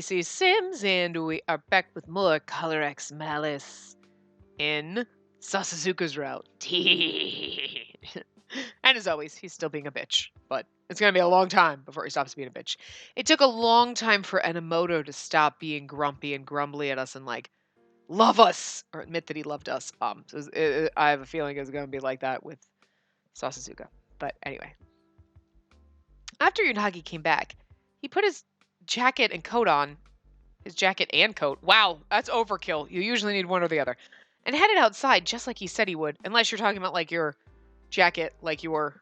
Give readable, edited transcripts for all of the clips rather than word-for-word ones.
Spacey Sims, and we are back with more Color X Malice in Sasuzuka's route. And as always, he's still being a bitch, but it's going to be a long time before he stops being a bitch. It took a long time for Enomoto to stop being grumpy and grumbly at us and, like, love us, or admit that he loved us. I have a feeling it's going to be like that with Sasuzuka. But anyway. After Unagi came back, he put his jacket and coat on. His jacket and coat. Wow, that's overkill. You usually need one or the other. And headed outside just like he said he would. Unless you're talking about like your jacket, like your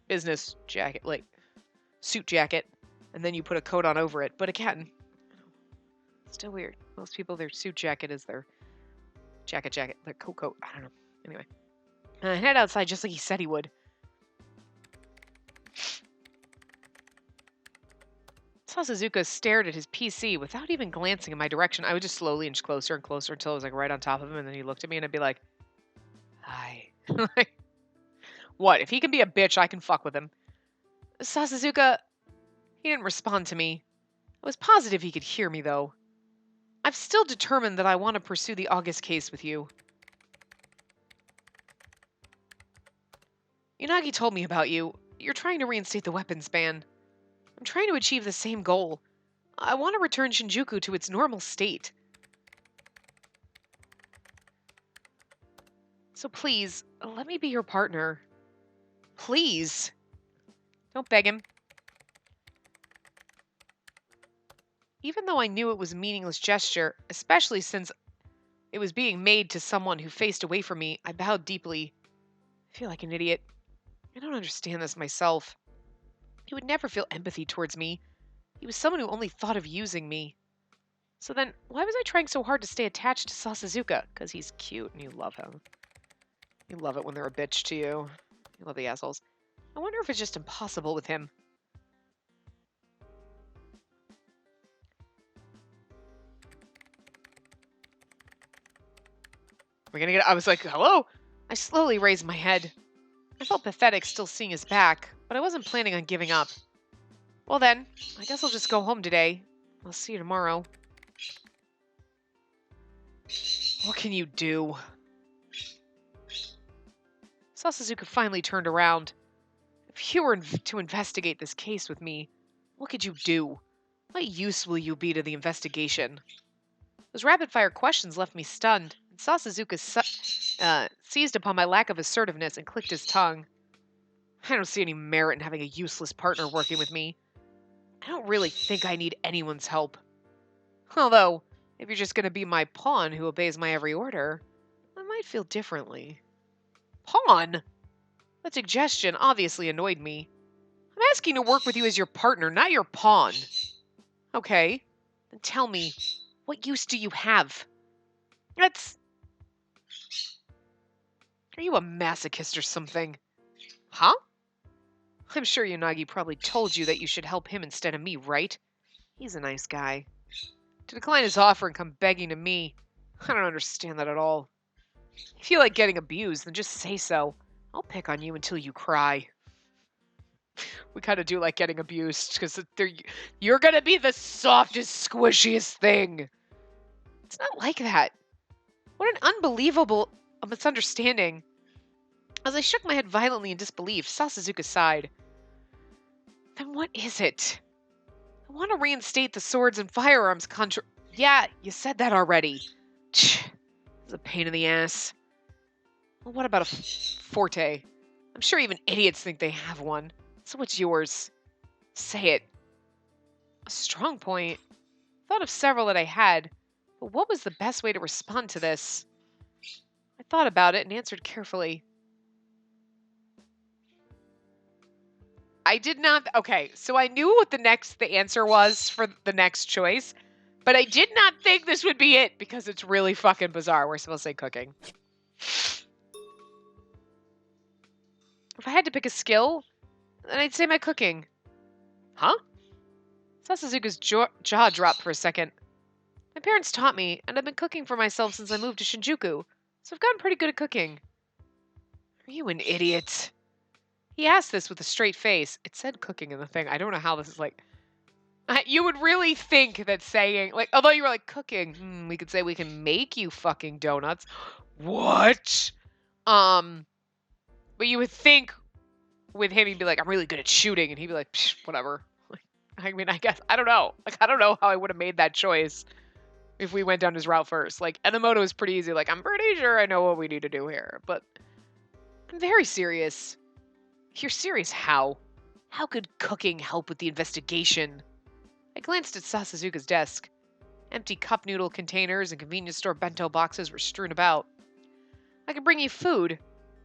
business jacket, like suit jacket. And then you put a coat on over it. But again, still weird. Most people, their suit jacket is their jacket, their coat. I don't know. Anyway. Head outside just like he said he would. Sasuzuka stared at his PC without even glancing in my direction. I would just slowly inch closer and closer until I was like right on top of him, and then he looked at me and I'd be like, hi. What? If he can be a bitch, I can fuck with him. Sasuzuka, he didn't respond to me. I was positive he could hear me, though. I'm still determined that I want to pursue the August case with you. Unagi told me about you. You're trying to reinstate the weapons ban. I'm trying to achieve the same goal. I want to return Shinjuku to its normal state. So please, let me be your partner. Please. Don't beg him. Even though I knew it was a meaningless gesture, especially since it was being made to someone who faced away from me, I bowed deeply. I feel like an idiot. I don't understand this myself. He would never feel empathy towards me. He was someone who only thought of using me. So then, why was I trying so hard to stay attached to Sasuzuka? Because he's cute and you love him. You love it when they're a bitch to you. You love the assholes. I wonder if it's just impossible with him. We're gonna get. I was like, hello? I slowly raised my head. I felt pathetic still seeing his back, but I wasn't planning on giving up. Well then, I guess I'll just go home today. I'll see you tomorrow. What can you do? Sasuzuka finally turned around. If you were to investigate this case with me, what could you do? What use will you be to the investigation? Those rapid-fire questions left me stunned, and Sasuzuka seized upon my lack of assertiveness and clicked his tongue. I don't see any merit in having a useless partner working with me. I don't really think I need anyone's help. Although, if you're just going to be my pawn who obeys my every order, I might feel differently. Pawn? That suggestion obviously annoyed me. I'm asking to work with you as your partner, not your pawn. Okay, then tell me, what use do you have? Are you a masochist or something? Huh? I'm sure Unagi probably told you that you should help him instead of me, right? He's a nice guy. To decline his offer and come begging to me, I don't understand that at all. If you feel like getting abused, then just say so. I'll pick on you until you cry. We kind of do like getting abused, because you're going to be the softest, squishiest thing. It's not like that. What an unbelievable misunderstanding. As I shook my head violently in disbelief, Sasuzuka sighed. Then what is it? I want to reinstate the swords and firearms Yeah, you said that already. It's a pain in the ass. Well, what about a forte? I'm sure even idiots think they have one. So what's yours? Say it. A strong point. Thought of several that I had, but what was the best way to respond to this? I thought about it and answered carefully. I did not. Okay, so I knew what the answer was for the next choice, but I did not think this would be it because it's really fucking bizarre. We're supposed to say cooking. If I had to pick a skill, then I'd say my cooking. Huh? Sasuzuka's jaw dropped for a second. My parents taught me, and I've been cooking for myself since I moved to Shinjuku, so I've gotten pretty good at cooking. Are you an idiot? He asked this with a straight face. It said cooking in the thing. I don't know how this is like... You would really think that saying, like, although you were like, cooking, we could say we can make you fucking donuts. What? Um, but you would think with him, he'd be like, I'm really good at shooting. And he'd be like, "Psh, whatever. Like, I mean, I guess, I don't know. Like, I don't know how I would have made that choice if we went down his route first. Like, Enemoto is pretty easy. Like, I'm pretty sure I know what we need to do here. But I'm very serious. You're serious how? How could cooking help with the investigation? I glanced at Sasazuka's desk. Empty cup noodle containers and convenience store bento boxes were strewn about. I could bring you food.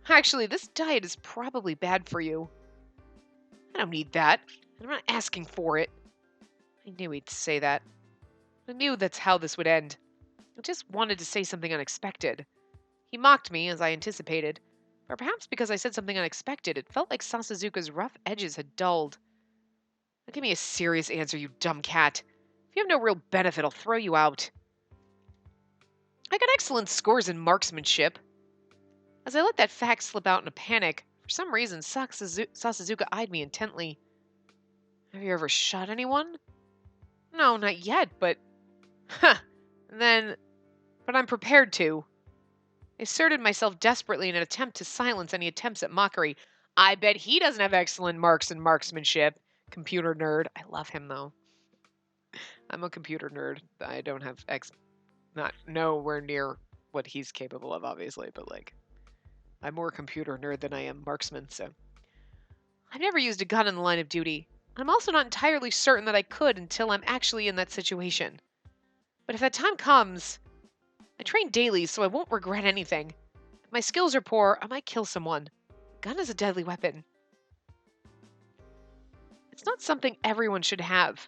Actually, this diet is probably bad for you. I don't need that. I'm not asking for it. I knew he'd say that. I knew that's how this would end. I just wanted to say something unexpected. He mocked me, as I anticipated. Or perhaps because I said something unexpected, it felt like Sasazuka's rough edges had dulled. Now give me a serious answer, you dumb cat. If you have no real benefit, I'll throw you out. I got excellent scores in marksmanship. As I let that fact slip out in a panic, for some reason, Sasazuka eyed me intently. Have you ever shot anyone? No, not yet, but... Huh. But I'm prepared to. I asserted myself desperately in an attempt to silence any attempts at mockery. I bet he doesn't have excellent marks in marksmanship. Computer nerd. I love him, though. I'm a computer nerd. I don't have not nowhere near what he's capable of, obviously, but, like, I'm more computer nerd than I am marksman, so. I've never used a gun in the line of duty. I'm also not entirely certain that I could until I'm actually in that situation. But if that time comes, I train daily, so I won't regret anything. If my skills are poor, I might kill someone. A gun is a deadly weapon. It's not something everyone should have.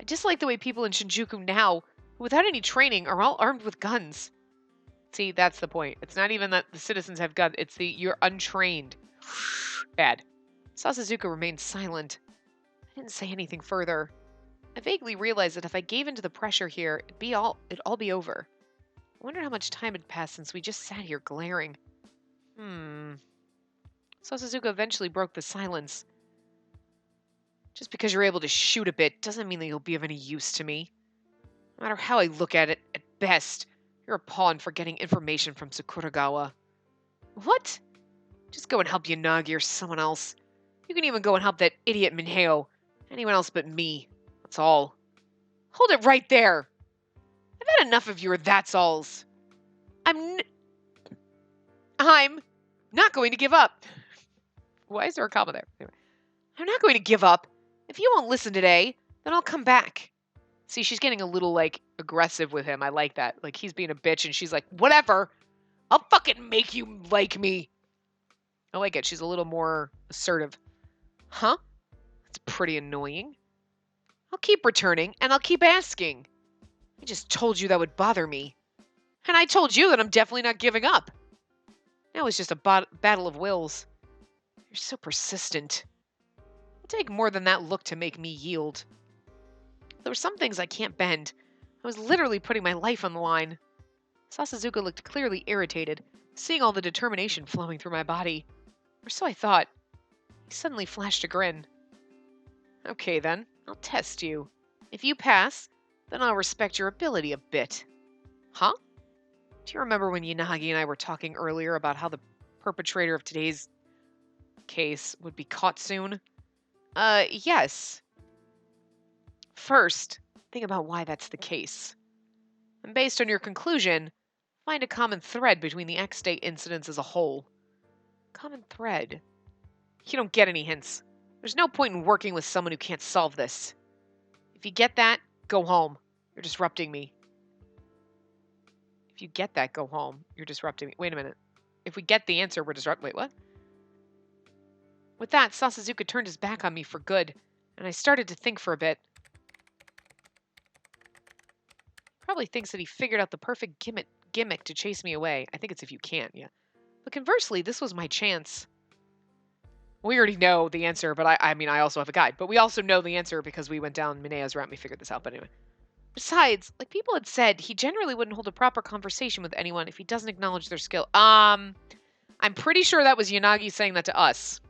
I dislike the way people in Shinjuku now, who without any training, are all armed with guns. See, that's the point. It's not even that the citizens have guns, it's the you're untrained. Bad. Sasazuka remained silent. I didn't say anything further. I vaguely realized that if I gave into the pressure here, it'd all be over. I wondered how much time had passed since we just sat here glaring. Sasazuka eventually broke the silence. Just because you're able to shoot a bit doesn't mean that you'll be of any use to me. No matter how I look at it, at best, you're a pawn for getting information from Sakuragawa. What? Just go and help Yanagi or someone else. You can even go and help that idiot Minheo. Anyone else but me. That's all. Hold it right there. I've had enough of your that's alls. I'm not going to give up. Why is there a comma there? Anyway. I'm not going to give up. If you won't listen today, then I'll come back. See, she's getting a little, like, aggressive with him. I like that. Like, he's being a bitch, and she's like, whatever. I'll fucking make you like me. I like it. She's a little more assertive. Huh? That's pretty annoying. I'll keep returning, and I'll keep asking. I just told you that would bother me. And I told you that I'm definitely not giving up. Now it's just a battle of wills. You're so persistent. It'll take more than that look to make me yield. There were some things I can't bend. I was literally putting my life on the line. Sasazuka looked clearly irritated, seeing all the determination flowing through my body. Or so I thought. He suddenly flashed a grin. Okay then, I'll test you. If you pass, then I'll respect your ability a bit. Huh? Do you remember when Yanagi and I were talking earlier about how the perpetrator of today's case would be caught soon? Yes. First, think about why that's the case. And based on your conclusion, find a common thread between the X-Day incidents as a whole. Common thread? You don't get any hints. There's no point in working with someone who can't solve this. If you get that, go home. You're disrupting me. If you get that, go home. You're disrupting me. Wait a minute. If we get the answer, we're disrupting... Wait, what? With that, Sasazuka turned his back on me for good, and I started to think for a bit. Probably thinks that he figured out the perfect gimmick to chase me away. I think it's if you can't, yeah. But conversely, this was my chance. We already know the answer, but I mean, I also have a guide. But we also know the answer because we went down Minea's route and we figured this out. But anyway. Besides, like people had said, he generally wouldn't hold a proper conversation with anyone if he doesn't acknowledge their skill. I'm pretty sure that was Yanagi saying that to us.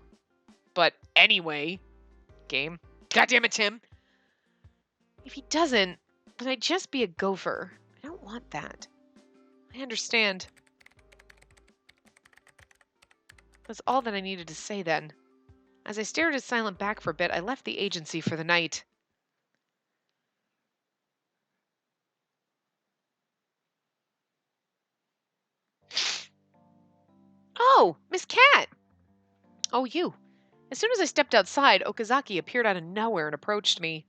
But anyway, game. God damn it, Tim. If he doesn't, then I'd just be a gopher. I don't want that. I understand. That's all that I needed to say then. As I stared at his silent back for a bit, I left the agency for the night. Oh, Miss Cat! Oh, you. As soon as I stepped outside, Okazaki appeared out of nowhere and approached me.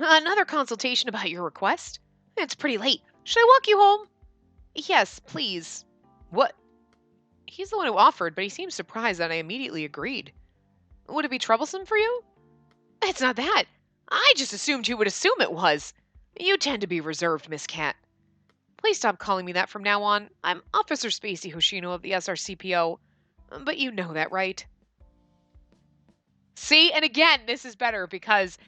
Another consultation about your request? It's pretty late. Should I walk you home? Yes, please. What? He's the one who offered, but he seemed surprised that I immediately agreed. Would it be troublesome for you? It's not that. I just assumed you would assume it was. You tend to be reserved, Miss Cat. Please stop calling me that from now on. I'm Officer Spacey Hoshino of the SRCPO. But you know that, right? See, and again, this is better because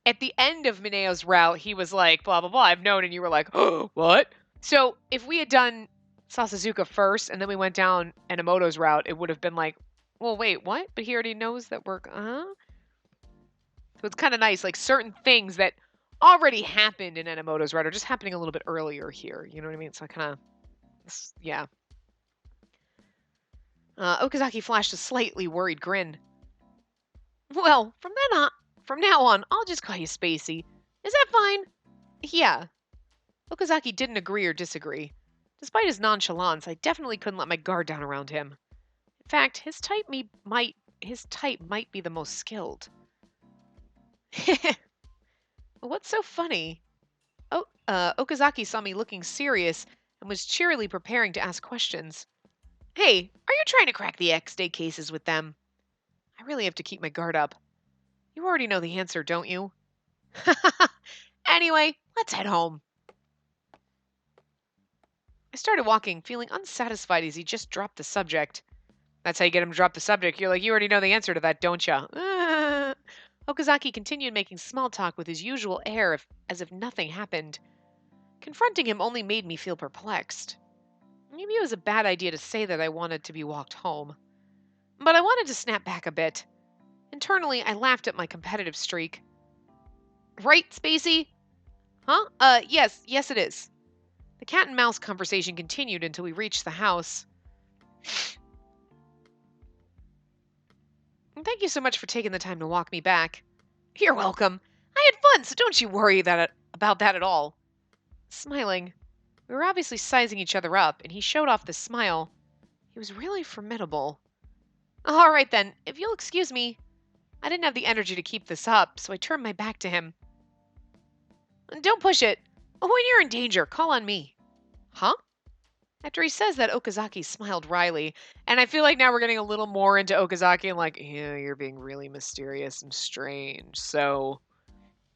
at the end of Mineo's route, he was like, blah, blah, blah, I've known, and you were like, oh, what? So if we had done Sasazuka first and then we went down Enomoto's route, it would have been like, well, wait, what? But he already knows that we're, So it's kind of nice, like certain things that already happened in Enomoto's route are just happening a little bit earlier here. You know what I mean? So I kind of, yeah. Okazaki flashed a slightly worried grin. Well, from now on, I'll just call you Spacey. Is that fine? Yeah. Okazaki didn't agree or disagree. Despite his nonchalance, I definitely couldn't let my guard down around him. In fact, his type might be the most skilled. What's so funny? Oh, Okazaki saw me looking serious and was cheerily preparing to ask questions. Hey, are you trying to crack the X-Day cases with them? I really have to keep my guard up. You already know the answer, don't you? Anyway, let's head home. I started walking, feeling unsatisfied as he just dropped the subject. That's how you get him to drop the subject. You're like, you already know the answer to that, don't you? Okazaki continued making small talk with his usual air as if nothing happened. Confronting him only made me feel perplexed. Maybe it was a bad idea to say that I wanted to be walked home. But I wanted to snap back a bit. Internally, I laughed at my competitive streak. Right, Spacey? Huh? Yes it is. The cat and mouse conversation continued until we reached the house. Thank you so much for taking the time to walk me back. You're welcome. I had fun, so don't you worry about that at all. Smiling. We were obviously sizing each other up, and he showed off this smile. He was really formidable. All right then, if you'll excuse me. I didn't have the energy to keep this up, so I turned my back to him. Don't push it. When you're in danger, call on me. Huh? After he says that, Okazaki smiled wryly, and I feel like now we're getting a little more into Okazaki and like, yeah, you're being really mysterious and strange. So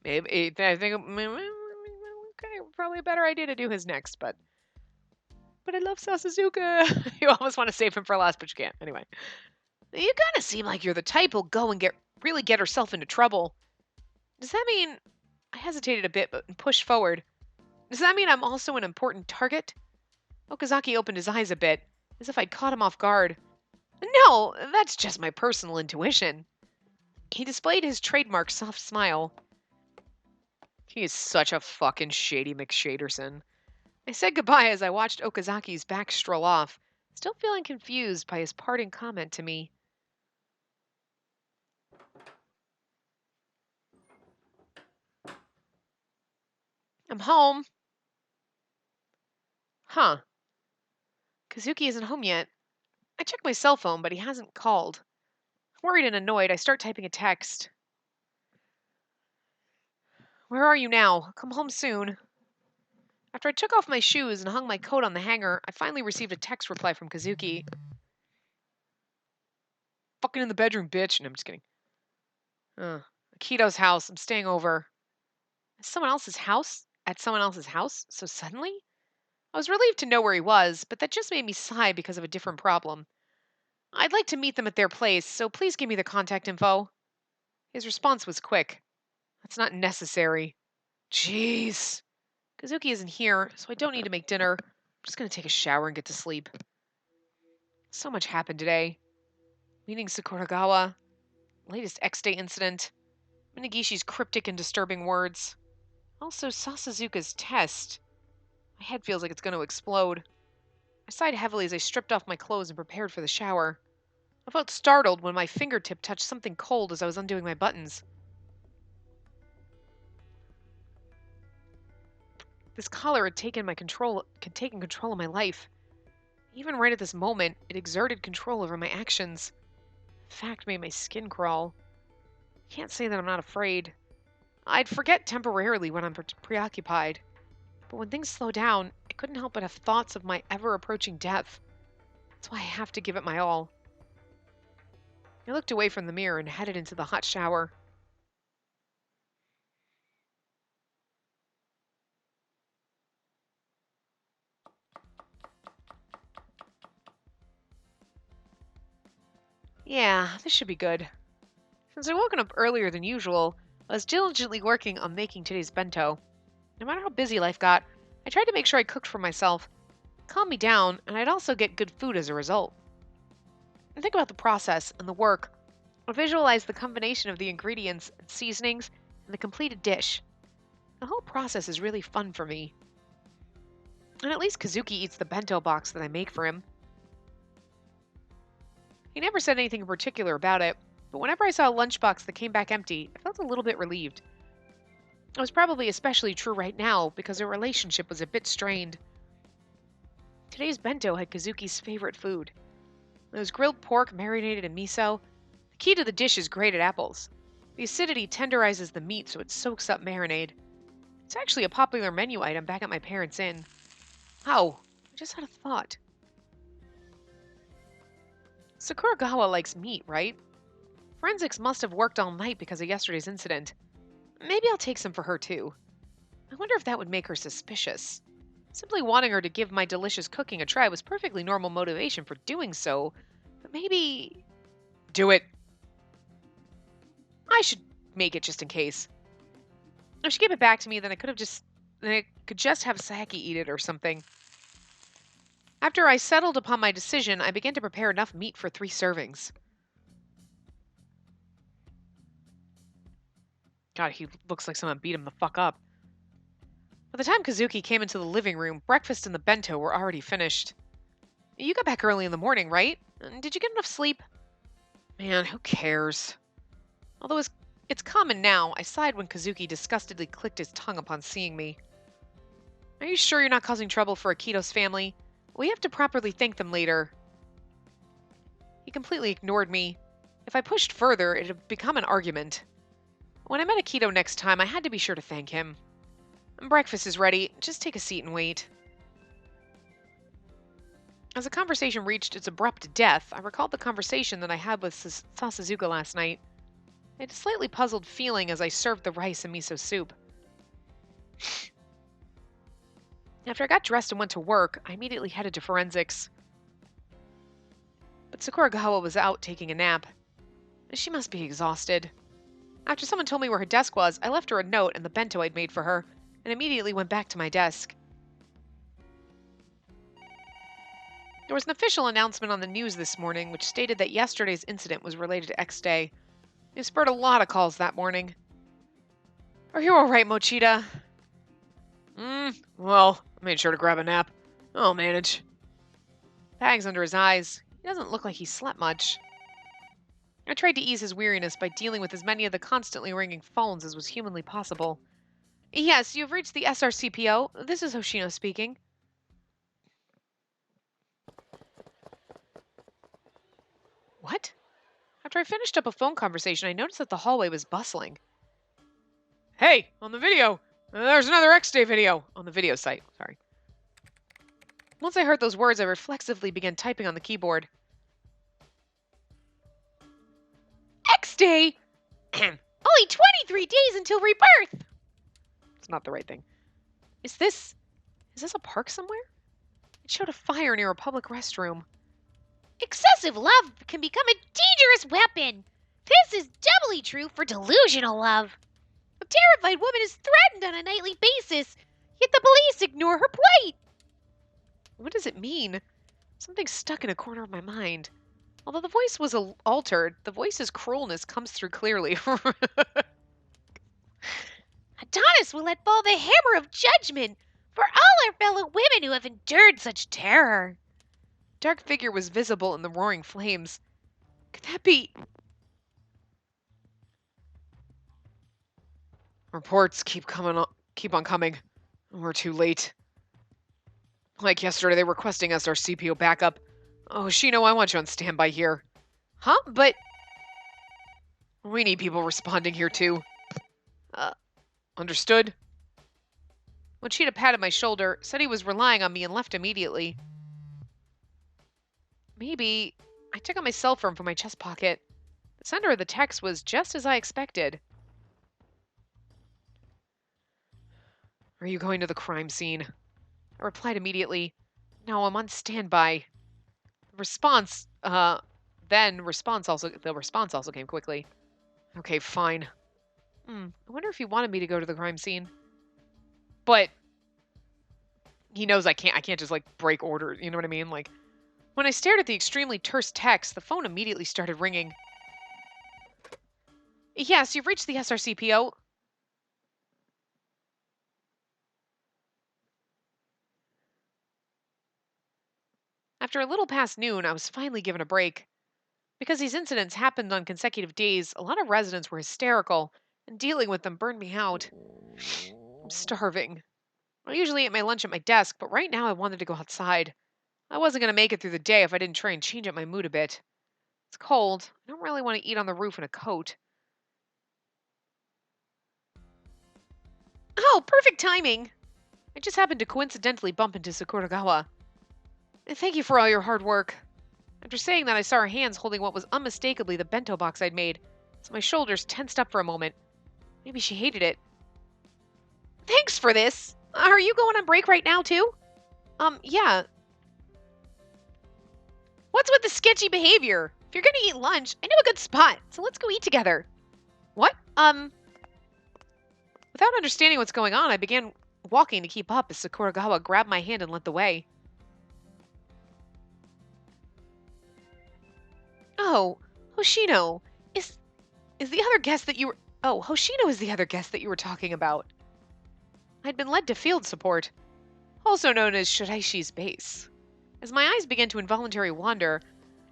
maybe I think okay, probably a better idea to do his next, but I love Sasazuka. You almost want to save him for last, but you can't. Anyway, you kind of seem like you're the type who'll go and really get herself into trouble. Does that mean? I hesitated a bit, but pushed forward. Does that mean I'm also an important target? Okazaki opened his eyes a bit, as if I'd caught him off guard. No, that's just my personal intuition. He displayed his trademark soft smile. He is such a fucking shady McShaderson. I said goodbye as I watched Okazaki's back stroll off, still feeling confused by his parting comment to me. I'm home. Huh. Kazuki isn't home yet. I checked my cell phone, but he hasn't called. Worried and annoyed, I start typing a text. Where are you now? Come home soon. After I took off my shoes and hung my coat on the hanger, I finally received a text reply from Kazuki. Fucking in the bedroom, bitch. No, I'm just kidding. Akito's house. I'm staying over. Someone else's house? At someone else's house? So suddenly? I was relieved to know where he was, but that just made me sigh because of a different problem. I'd like to meet them at their place, so please give me the contact info. His response was quick. That's not necessary. Jeez. Kazuki isn't here, so I don't need to make dinner. I'm just going to take a shower and get to sleep. So much happened today. Meeting Sakuragawa. Latest X-Day incident. Minagishi's cryptic and disturbing words. Also, Sasazuka's test. My head feels like it's going to explode. I sighed heavily as I stripped off my clothes and prepared for the shower. I felt startled when my fingertip touched something cold as I was undoing my buttons. This collar had taken control of my life. Even right at this moment, it exerted control over my actions. The fact made my skin crawl. I can't say that I'm not afraid. I'd forget temporarily when I'm preoccupied. But when things slow down, I couldn't help but have thoughts of my ever-approaching death. That's why I have to give it my all. I looked away from the mirror and headed into the hot shower. Yeah, this should be good. Since I'd woken up earlier than usual, I was diligently working on making today's bento. No matter how busy life got, I tried to make sure I cooked for myself. It calmed me down, and I'd also get good food as a result. I think about the process and the work. I visualize the combination of the ingredients and seasonings and the completed dish. The whole process is really fun for me. And at least Kazuki eats the bento box that I make for him. He never said anything in particular about it, but whenever I saw a lunchbox that came back empty, I felt a little bit relieved. It was probably especially true right now because their relationship was a bit strained. Today's bento had Kazuki's favorite food. It was grilled pork marinated in miso. The key to the dish is grated apples. The acidity tenderizes the meat so it soaks up marinade. It's actually a popular menu item back at my parents' inn. Oh, I just had a thought. Sakuragawa likes meat, right? Forensics must have worked all night because of yesterday's incident. Maybe I'll take some for her too. I wonder if that would make her suspicious. Simply wanting her to give my delicious cooking a try was perfectly normal motivation for doing so, but maybe... Do it! I should make it just in case. If she gave it back to me, then I could just have Saki eat it or something. After I settled upon my decision, I began to prepare enough meat for 3 servings. God, he looks like someone beat him the fuck up. By the time Kazuki came into the living room, breakfast and the bento were already finished. You got back early in the morning, right? Did you get enough sleep? Man, who cares? Although it's common now, I sighed when Kazuki disgustedly clicked his tongue upon seeing me. Are you sure you're not causing trouble for Akito's family? We have to properly thank them later. He completely ignored me. If I pushed further, it'd have become an argument. When I met Akito next time, I had to be sure to thank him. Breakfast is ready. Just take a seat and wait. As the conversation reached its abrupt death, I recalled the conversation that I had with Sasazuka last night. I had a slightly puzzled feeling as I served the rice and miso soup. After I got dressed and went to work, I immediately headed to forensics. But Sakuragawa was out taking a nap. She must be exhausted. After someone told me where her desk was, I left her a note and the bento I'd made for her, and immediately went back to my desk. There was an official announcement on the news this morning which stated that yesterday's incident was related to X Day. It spurred a lot of calls that morning. Are you alright, Mochida? Well, I made sure to grab a nap. I'll manage. Bags under his eyes. He doesn't look like he slept much. I tried to ease his weariness by dealing with as many of the constantly ringing phones as was humanly possible. Yes, you've reached the SRCPO. This is Hoshino speaking. What? After I finished up a phone conversation, I noticed that the hallway was bustling. Hey, on the video! There's another X-Day video! On the video site, sorry. Once I heard those words, I reflexively began typing on the keyboard. X-Day! Only 23 days until rebirth! It's not the right thing. Is this a park somewhere? It showed a fire near a public restroom. Excessive love can become a dangerous weapon. This is doubly true for delusional love. A terrified woman is threatened on a nightly basis, yet the police ignore her plight. What does it mean? Something's stuck in a corner of my mind. Although the voice was altered, the voice's cruelness comes through clearly. Adonis will let fall the hammer of judgment for all our fellow women who have endured such terror. Dark figure was visible in the roaring flames. Could that be... Reports keep on coming. We're too late. Like yesterday, they were requesting us our CPO backup. Oh, Shino, I want you on standby here. Huh? But... We need people responding here, too. Understood? When Cheetah patted my shoulder, said he was relying on me and left immediately. Maybe... I took out my cell phone from my chest pocket. The sender of the text was just as I expected. Are you going to the crime scene? I replied immediately. No, I'm on standby. The response also came quickly. Okay, fine. I wonder if he wanted me to go to the crime scene. But he knows I can't just like break order, you know what I mean? Like when I stared at the extremely terse text, the phone immediately started ringing. Yes, you've reached the SRCPO. After a little past noon, I was finally given a break. Because these incidents happened on consecutive days, a lot of residents were hysterical, and dealing with them burned me out. I'm starving. I usually eat my lunch at my desk, but right now I wanted to go outside. I wasn't going to make it through the day if I didn't try and change up my mood a bit. It's cold. I don't really want to eat on the roof in a coat. Oh, perfect timing! I just happened to coincidentally bump into Sakuragawa. Thank you for all your hard work. After saying that, I saw her hands holding what was unmistakably the bento box I'd made, so my shoulders tensed up for a moment. Maybe she hated it. Thanks for this! Are you going on break right now, too? Yeah. What's with the sketchy behavior? If you're gonna eat lunch, I know a good spot, so let's go eat together. What? Without understanding what's going on, I began walking to keep up as Sakuragawa grabbed my hand and led the way. Oh, Hoshino, is the other guest that you were... Oh, Hoshino is the other guest that you were talking about. I'd been led to field support, also known as Shiraishi's base. As my eyes began to involuntarily wander,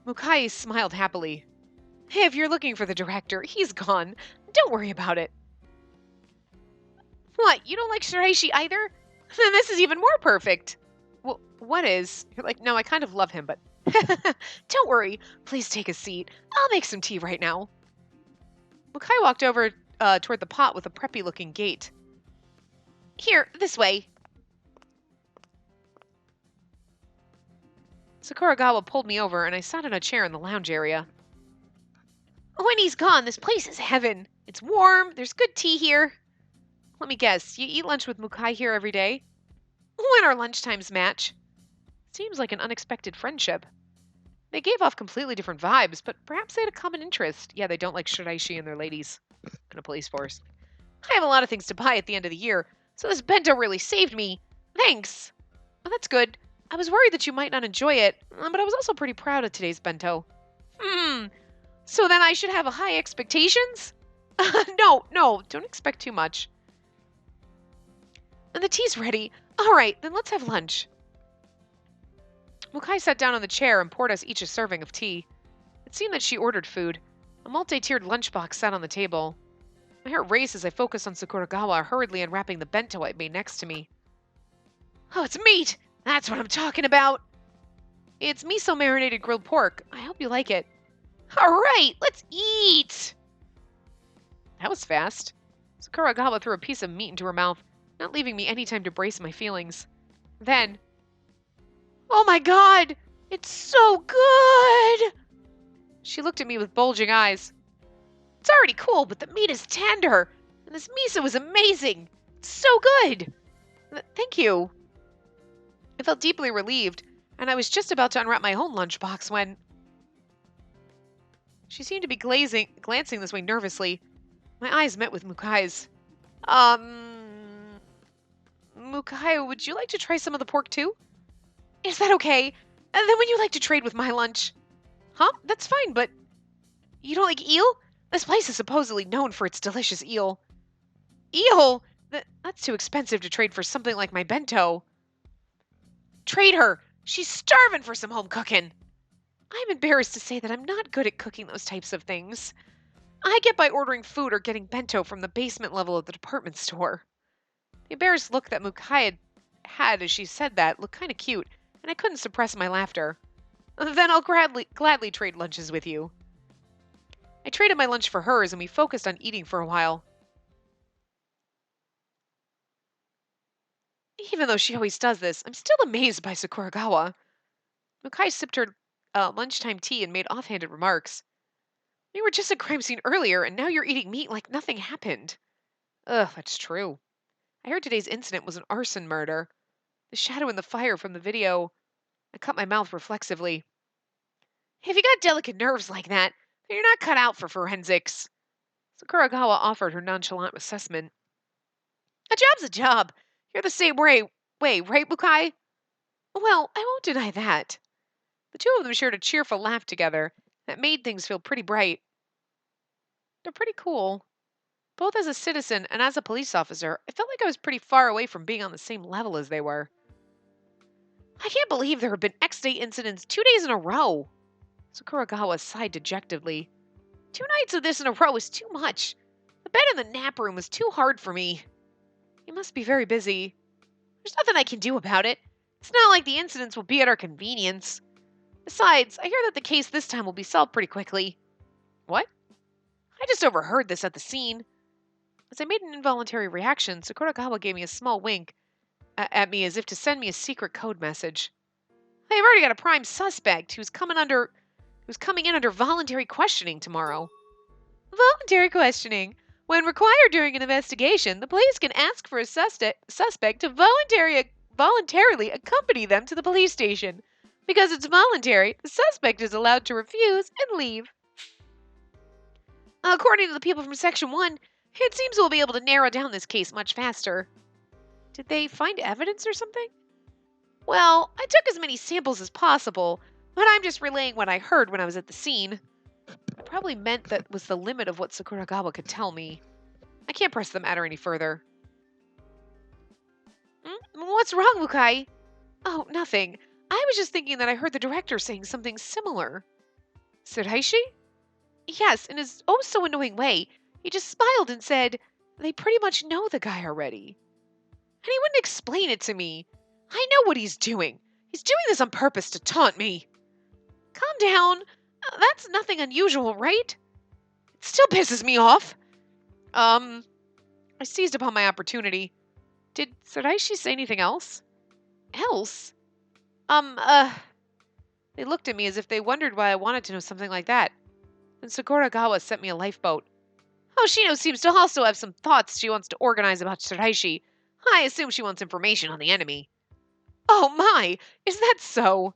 Mukai smiled happily. Hey, if you're looking for the director, he's gone. Don't worry about it. What, you don't like Shiraishi either? Then this is even more perfect. Well, what is? You're like, no, I kind of love him, but... Don't worry. Please take a seat. I'll make some tea right now. Mukai walked over toward the pot with a preppy-looking gait. Here, this way. Sakuragawa pulled me over, and I sat in a chair in the lounge area. When he's gone, this place is heaven. It's warm, there's good tea here. Let me guess, you eat lunch with Mukai here every day? When our lunchtimes match. Seems like an unexpected friendship. They gave off completely different vibes, but perhaps they had a common interest. Yeah, they don't like Shiraishi and their ladies in a police force. I have a lot of things to buy at the end of the year, so this bento really saved me. Thanks. Oh, that's good. I was worried that you might not enjoy it, but I was also pretty proud of today's bento. So then I should have high expectations? No, don't expect too much. And the tea's ready. All right, then let's have lunch. Mukai sat down on the chair and poured us each a serving of tea. It seemed that she ordered food. A multi-tiered lunchbox sat on the table. My heart raced as I focused on Sakuragawa hurriedly unwrapping the bento I made next to me. Oh, it's meat! That's what I'm talking about! It's miso-marinated grilled pork. I hope you like it. All right, let's eat! That was fast. Sakuragawa threw a piece of meat into her mouth, not leaving me any time to brace my feelings. Then... Oh my god! It's so good! She looked at me with bulging eyes. It's already cool, but the meat is tender, and this miso is amazing. It's so good! Thank you. I felt deeply relieved, and I was just about to unwrap my own lunchbox when... She seemed to be glancing this way nervously. My eyes met with Mukai's. Mukai, would you like to try some of the pork too? Is that okay? And then would you like to trade with my lunch? Huh? That's fine, but... You don't like eel? This place is supposedly known for its delicious eel. Eel? That's too expensive to trade for something like my bento. Trade her! She's starving for some home cooking! I'm embarrassed to say that I'm not good at cooking those types of things. I get by ordering food or getting bento from the basement level of the department store. The embarrassed look that Mukai had as she said that looked kind of cute, and I couldn't suppress my laughter. Then I'll gladly trade lunches with you. I traded my lunch for hers, and we focused on eating for a while. Even though she always does this, I'm still amazed by Sakuragawa. Mukai sipped her lunchtime tea and made offhanded remarks. We were just at crime scene earlier, and now you're eating meat like nothing happened. Ugh, that's true. I heard today's incident was an arson murder. The shadow and the fire from the video. I cut my mouth reflexively. If you got delicate nerves like that, then you're not cut out for forensics. Sakuragawa offered her nonchalant assessment. A job's a job. You're the same way, right, Mukai? Well, I won't deny that. The two of them shared a cheerful laugh together that made things feel pretty bright. They're pretty cool. Both as a citizen and as a police officer, I felt like I was pretty far away from being on the same level as they were. I can't believe there have been X-Day incidents 2 days in a row. Sakuragawa sighed dejectedly. 2 nights of this in a row is too much. The bed in the nap room was too hard for me. You must be very busy. There's nothing I can do about it. It's not like the incidents will be at our convenience. Besides, I hear that the case this time will be solved pretty quickly. What? I just overheard this at the scene. As I made an involuntary reaction, Sakuragawa gave me a small wink at me as if to send me a secret code message. I've already got a prime suspect who's coming in under voluntary questioning tomorrow. Voluntary questioning. When required during an investigation, the police can ask for a suspect to voluntarily accompany them to the police station. Because it's voluntary, the suspect is allowed to refuse and leave. According to the people from Section 1, it seems we'll be able to narrow down this case much faster. Did they find evidence or something? Well, I took as many samples as possible, but I'm just relaying what I heard when I was at the scene. I probably meant that was the limit of what Sakuragawa could tell me. I can't press the matter any further. What's wrong, Mukai? Oh, nothing. I was just thinking that I heard the director saying something similar. Tsuraishi? Yes, in his oh so annoying way. He just smiled and said, they pretty much know the guy already. And he wouldn't explain it to me. I know what he's doing. He's doing this on purpose to taunt me. Calm down. That's nothing unusual, right? It still pisses me off. I seized upon my opportunity. Did Tsuraishi say anything else? Else? They looked at me as if they wondered why I wanted to know something like that. Then Sakuragawa sent me a lifeboat. Hoshino seems to also have some thoughts she wants to organize about Tsuraishi. I assume she wants information on the enemy. Oh my! Is that so?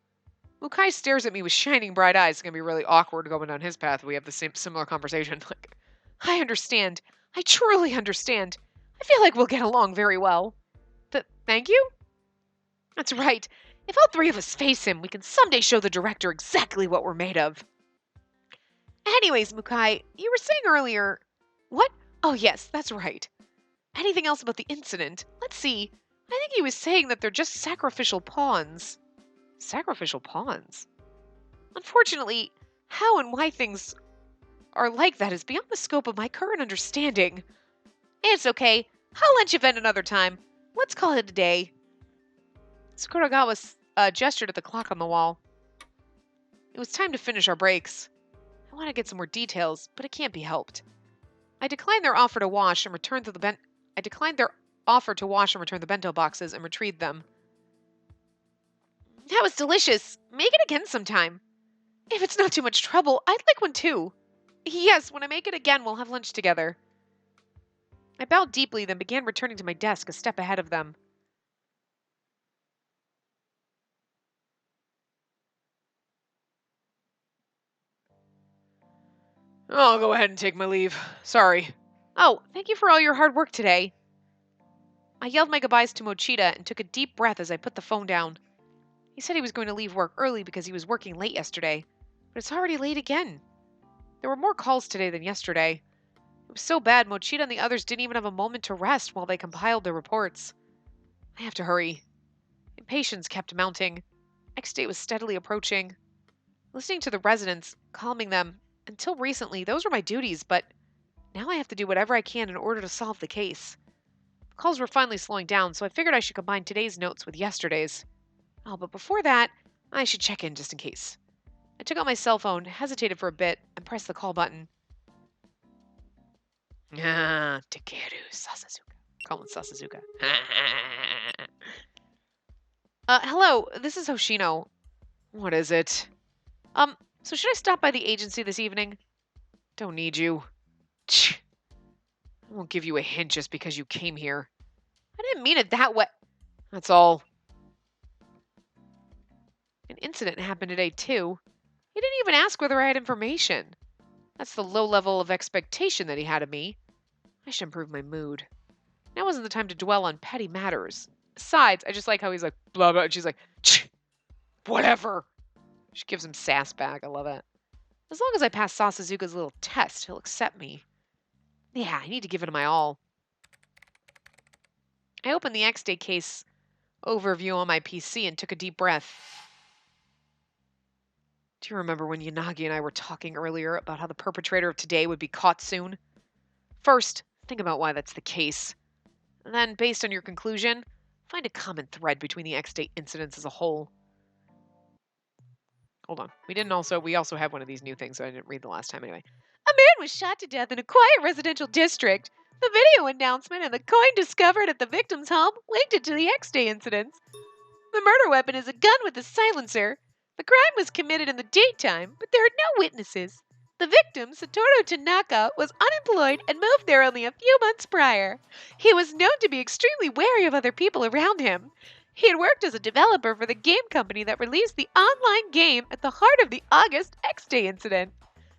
Mukai stares at me with shining bright eyes. It's gonna be really awkward going down his path. We have the same similar conversation. Like, I understand. I truly understand. I feel like we'll get along very well. Thank you? That's right. If all three of us face him, we can someday show the director exactly what we're made of. Anyways, Mukai, you were saying earlier... What? Oh yes, that's right. Anything else about the incident? Let's see. I think he was saying that they're just sacrificial pawns. Sacrificial pawns? Unfortunately, how and why things are like that is beyond the scope of my current understanding. It's okay. I'll let you vent another time. Let's call it a day. Sakuragawa gestured at the clock on the wall. It was time to finish our breaks. I want to get some more details, but it can't be helped. I declined their offer to wash and return the bento boxes and retrieved them. That was delicious. Make it again sometime. If it's not too much trouble, I'd like one too. Yes, when I make it again, we'll have lunch together. I bowed deeply, then began returning to my desk a step ahead of them. I'll go ahead and take my leave. Sorry. Oh, thank you for all your hard work today. I yelled my goodbyes to Mochida and took a deep breath as I put the phone down. He said he was going to leave work early because he was working late yesterday, but it's already late again. There were more calls today than yesterday. It It was so bad, Mochita and the others didn't even have a moment to rest while they compiled their reports. I have to hurry. Impatience kept mounting. Next day was steadily approaching. Listening to the residents, calming them. Until recently, those were my duties, but now I have to do whatever I can in order to solve the case. The calls were finally slowing down, so I figured I should combine today's notes with yesterday's. Oh, but before that, I should check in just in case. I took out my cell phone, hesitated for a bit, and pressed the call button. Takeru Sasasuka. Calling Sasasuka. Hello, this is Hoshino. What is it? So should I stop by the agency this evening? Don't need you. I won't give you a hint just because you came here. I didn't mean it that way. That's all. An incident happened today, too. He didn't even ask whether I had information. That's the low level of expectation that he had of me. I should improve my mood. Now wasn't the time to dwell on petty matters. Besides, I just like how he's like, blah, blah, and she's like, whatever. She gives him sass back. I love it. As long as I pass Sasazuka's little test, he'll accept me. Yeah, I need to give it my all. I opened the X-Day case overview on my PC and took a deep breath. Do you remember when Yanagi and I were talking earlier about how the perpetrator of today would be caught soon? First, think about why that's the case. And then, based on your conclusion, find a common thread between the X-Day incidents as a whole. Hold on. We also have one of these new things, so I didn't read the last time anyway. A man was shot to death in a quiet residential district. The video announcement and the coin discovered at the victim's home linked it to the X-Day incidents. The murder weapon is a gun with a silencer. The crime was committed in the daytime, but there are no witnesses. The victim, Satoru Tanaka, was unemployed and moved there only a few months prior. He was known to be extremely wary of other people around him. He had worked as a developer for the game company that released the online game at the heart of the August X-Day incident.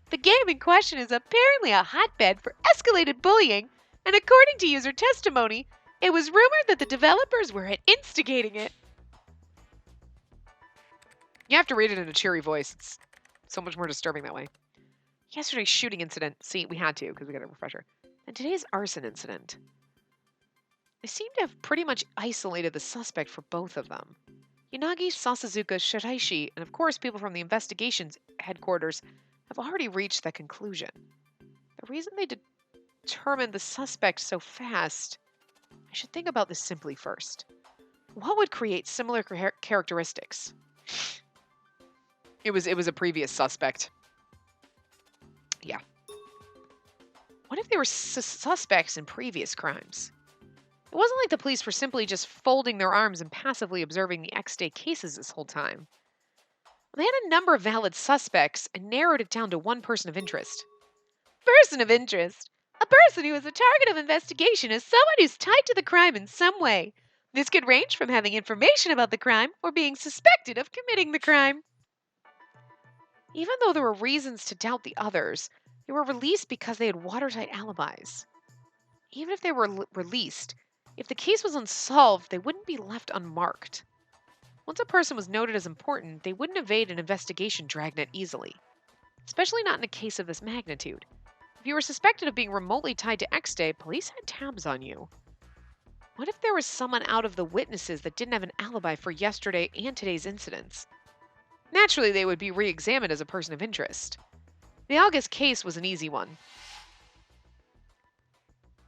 The game in question is apparently a hotbed for escalated bullying, and according to user testimony, it was rumored that the developers were instigating it. You have to read it in a cheery voice. It's so much more disturbing that way. Yesterday's shooting incident. See, we had to because we got a refresher. And today's arson incident. They seem to have pretty much isolated the suspect for both of them. Yanagi, Sasazuka, Shiraishi, and of course people from the investigations headquarters have already reached that conclusion. The reason they determined the suspect so fast... I should think about this simply first. What would create similar characteristics? It was a previous suspect. Yeah. What if they were suspects in previous crimes? It wasn't like the police were simply just folding their arms and passively observing the X-Day cases this whole time. They had a number of valid suspects and narrowed it down to one person of interest. Person of interest? A person who is a target of investigation is someone who's tied to the crime in some way. This could range from having information about the crime or being suspected of committing the crime. Even though there were reasons to doubt the others, they were released because they had watertight alibis. Even if they were released, if the case was unsolved, they wouldn't be left unmarked. Once a person was noted as important, they wouldn't evade an investigation dragnet easily. Especially not in a case of this magnitude. If you were suspected of being remotely tied to X-Day, police had tabs on you. What if there was someone out of the witnesses that didn't have an alibi for yesterday and today's incidents? Naturally, they would be re-examined as a person of interest. The August case was an easy one.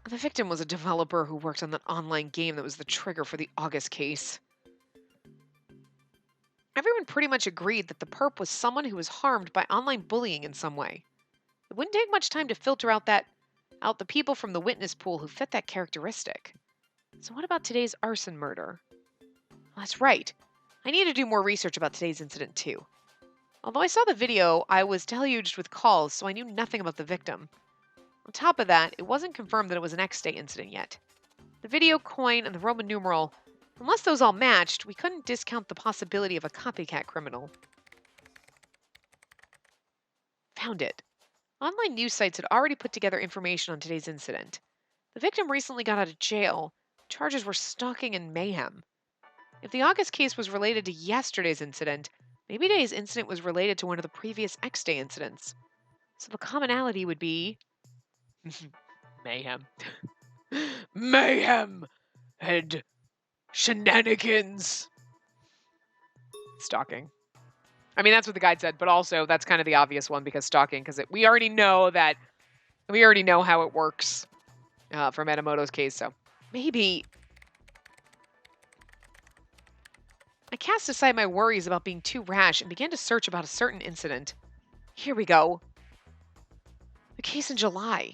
The victim was a developer who worked on that online game that was the trigger for the August case. Everyone pretty much agreed that the perp was someone who was harmed by online bullying in some way. It wouldn't take much time to filter out the people from the witness pool who fit that characteristic. So what about today's arson murder? Well, that's right. I need to do more research about today's incident too. Although I saw the video, I was deluged with calls, so I knew nothing about the victim. On top of that, it wasn't confirmed that it was an X-Day incident yet. The video, coin, and the Roman numeral, unless those all matched, we couldn't discount the possibility of a copycat criminal. Found it. Online news sites had already put together information on today's incident. The victim recently got out of jail. Charges were stalking and mayhem. If the August case was related to yesterday's incident, maybe today's incident was related to one of the previous X-Day incidents. So the commonality would be... Mayhem. Mayhem and shenanigans. Stalking. I mean, that's what the guide said, but also that's kind of the obvious one because stalking, because we already know how it works from Enomoto's case. So maybe I cast aside my worries about being too rash and began to search about a certain incident. Here we go. The case in July.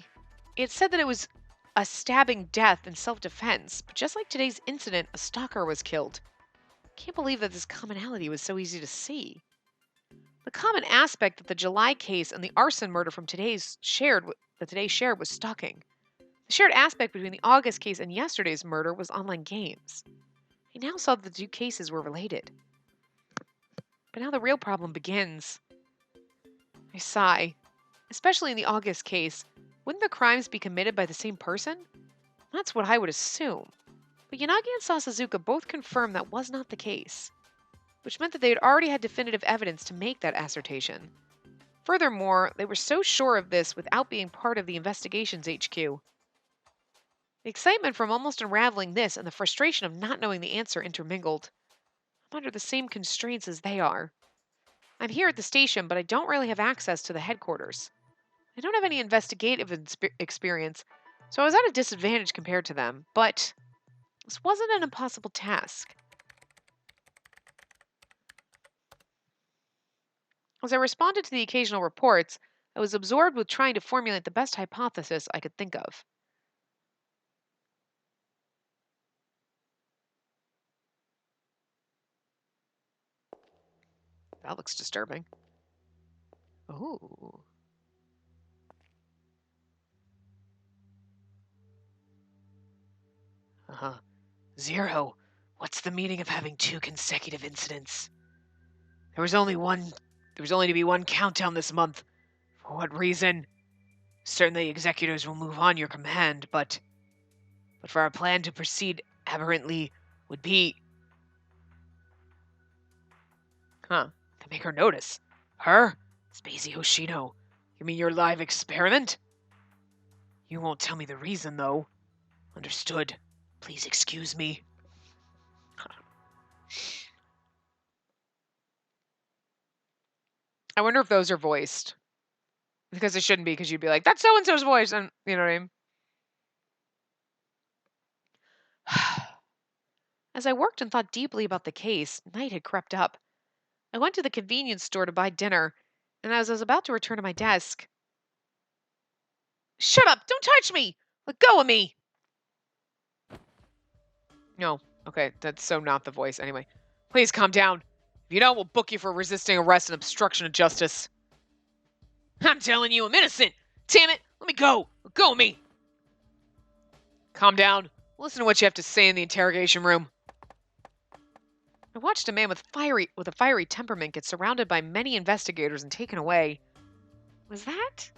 It said that it was a stabbing death in self-defense, but just like today's incident, a stalker was killed. Can't believe that this commonality was so easy to see. The common aspect that the July case and the arson murder from today shared was stalking. The shared aspect between the August case and yesterday's murder was online games. I now saw that the two cases were related. But now the real problem begins. I sigh. Especially in the August case, wouldn't the crimes be committed by the same person? That's what I would assume. But Yanagi and Sasazuka both confirmed that was not the case, which meant that they had already had definitive evidence to make that assertion. Furthermore, they were so sure of this without being part of the investigation's HQ. The excitement from almost unraveling this and the frustration of not knowing the answer intermingled. I'm under the same constraints as they are. I'm here at the station, but I don't really have access to the headquarters. I don't have any investigative experience, so I was at a disadvantage compared to them, but this wasn't an impossible task. As I responded to the occasional reports, I was absorbed with trying to formulate the best hypothesis I could think of. That looks disturbing. Ooh. Uh-huh. Zero. What's the meaning of having 2 consecutive incidents? There was only to be one countdown this month. For what reason? Certainly executors will move on your command, but for our plan to proceed aberrantly would be... To make her notice. Her? Spacey Hoshino. You mean your live experiment? You won't tell me the reason, though. Understood. Please excuse me. I wonder if those are voiced. Because it shouldn't be, because you'd be like, that's so-and-so's voice, and you know what I mean? As I worked and thought deeply about the case, night had crept up. I went to the convenience store to buy dinner, and as I was about to return to my desk... Shut up! Don't touch me! Let go of me! No. Okay, that's so not the voice. Anyway, please calm down. If you don't, we'll book you for resisting arrest and obstruction of justice. I'm telling you, I'm innocent! Damn it! Let me go! Let go of me! Calm down. Listen to what you have to say in the interrogation room. I watched a man with a fiery temperament get surrounded by many investigators and taken away. Was that?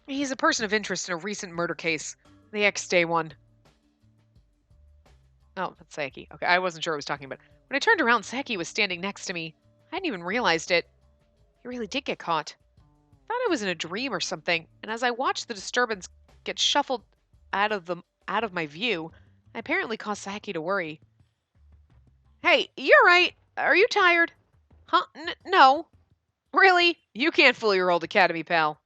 He's a person of interest in a recent murder case. The ex-day one. Oh, that's Saeki. Okay, I wasn't sure what I was talking about. When I turned around, Saeki was standing next to me. I hadn't even realized it. He really did get caught. I thought I was in a dream or something, and as I watched the disturbance get shuffled out of my view, I apparently caused Saeki to worry. Hey, you're right. Are you tired? Huh? No. Really? You can't fool your old academy pal.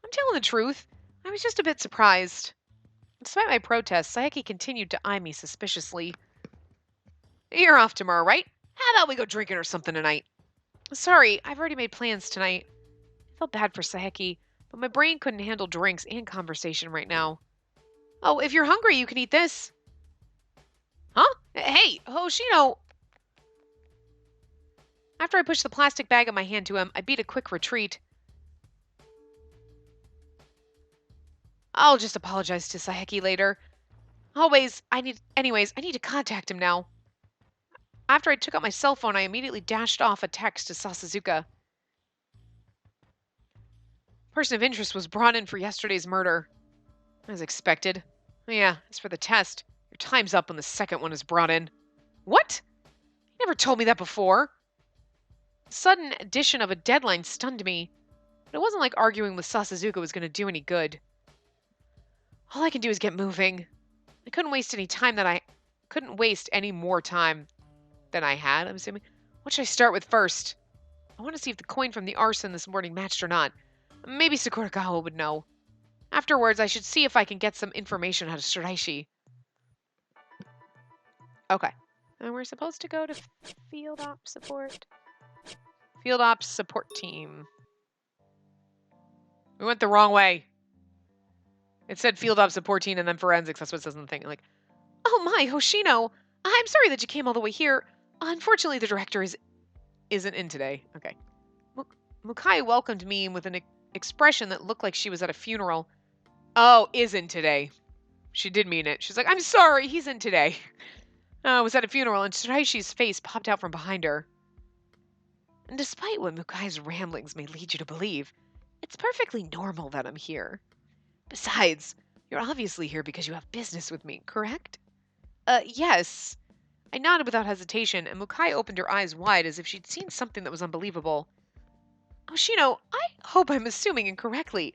I'm telling the truth. I was just a bit surprised. Despite my protests, Saeki continued to eye me suspiciously. You're off tomorrow, right? How about we go drinking or something tonight? Sorry, I've already made plans tonight. I felt bad for Saeki, but my brain couldn't handle drinks and conversation right now. Oh, if you're hungry, you can eat this. Huh? Hey, Hoshino! After I pushed the plastic bag in my hand to him, I beat a quick retreat. I'll just apologize to Saeki later. Anyways, I need to contact him now. After I took out my cell phone, I immediately dashed off a text to Sasazuka. Person of interest was brought in for yesterday's murder. As expected. Yeah, as for the test, your time's up when the second one is brought in. What? You never told me that before. The sudden addition of a deadline stunned me, but it wasn't like arguing with Sasazuka was going to do any good. All I can do is get moving. I couldn't waste any more time than I had, I'm assuming. What should I start with first? I want to see if the coin from the arson this morning matched or not. Maybe Sakuragawa would know. Afterwards, I should see if I can get some information out of Shiraishi. Okay. And we're supposed to go to Field Ops Support. Field Ops Support Team. We went the wrong way. It said Field Ops Support Team and then Forensics. That's what it says in the thing. Like, oh my, Hoshino. I'm sorry that you came all the way here. Unfortunately, the director isn't in today. Okay. Mukai welcomed me with an expression that looked like she was at a funeral. Oh, is in today. She did mean it. She's like, I'm sorry, he's in today. Was at a funeral, and Shiraishi's face popped out from behind her. And despite what Mukai's ramblings may lead you to believe, it's perfectly normal that I'm here. Besides, you're obviously here because you have business with me, correct? Yes. I nodded without hesitation, and Mukai opened her eyes wide as if she'd seen something that was unbelievable. Hoshino, I hope I'm assuming incorrectly,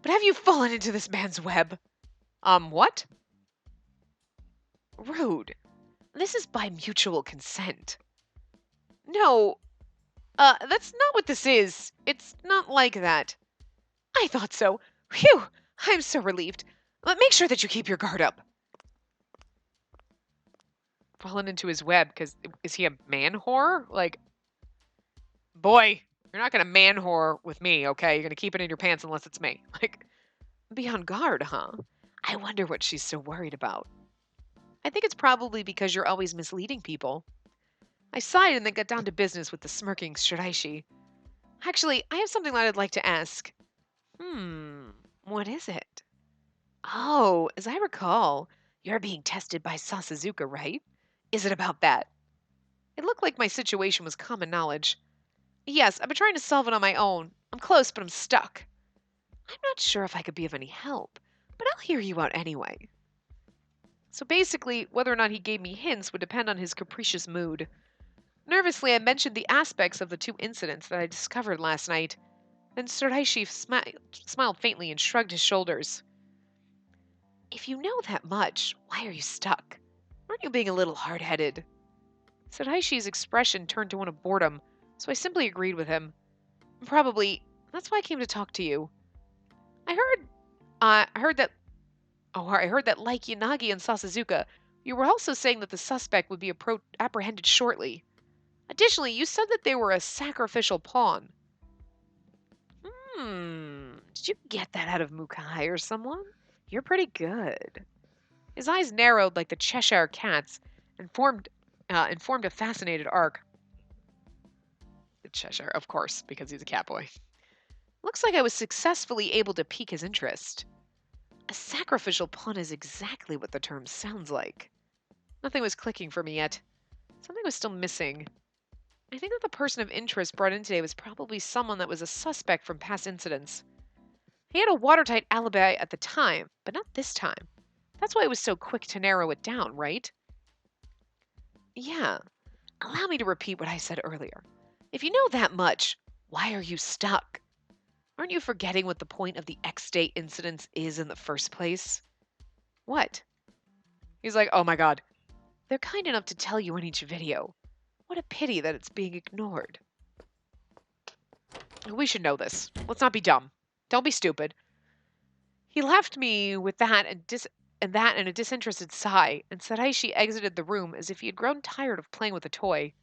but have you fallen into this man's web? What? Rude. This is by mutual consent. No, that's not what this is. It's not like that. I thought so. Phew, I'm so relieved. Make sure that you keep your guard up. Fallen into his web, because is he a man whore? Like, boy, you're not gonna man whore with me, okay? You're gonna keep it in your pants unless it's me. Like, be on guard, huh? I wonder what she's so worried about. I think it's probably because you're always misleading people. I sighed and then got down to business with the smirking Shiraishi. Actually, I have something that I'd like to ask. What is it? Oh, as I recall, you're being tested by Sasazuka, right? Is it about that? It looked like my situation was common knowledge. Yes, I've been trying to solve it on my own. I'm close, but I'm stuck. I'm not sure if I could be of any help, but I'll hear you out anyway. So basically, whether or not he gave me hints would depend on his capricious mood. Nervously, I mentioned the aspects of the two incidents that I discovered last night. Then Suraishi smiled faintly and shrugged his shoulders. If you know that much, why are you stuck? Aren't you being a little hard-headed? Sadaishi's expression turned to one of boredom, so I simply agreed with him. Probably, that's why I came to talk to you. I heard that like Yanagi and Sasazuka, you were also saying that the suspect would be apprehended shortly. Additionally, you said that they were a sacrificial pawn. Did you get that out of Mukai or someone? You're pretty good. His eyes narrowed like the Cheshire Cat's and formed a fascinated arc. The Cheshire, of course, because he's a cat boy. Looks like I was successfully able to pique his interest. A sacrificial pawn is exactly what the term sounds like. Nothing was clicking for me yet. Something was still missing. I think that the person of interest brought in today was probably someone that was a suspect from past incidents. He had a watertight alibi at the time, but not this time. That's why it was so quick to narrow it down, right? Yeah. Allow me to repeat what I said earlier. If you know that much, why are you stuck? Aren't you forgetting what the point of the X-Day incidents is in the first place? What? He's like, oh my god. They're kind enough to tell you in each video. What a pity that it's being ignored. We should know this. Let's not be dumb. Don't be stupid. He left me with that and a disinterested sigh, and Saraishi exited the room as if he had grown tired of playing with a toy.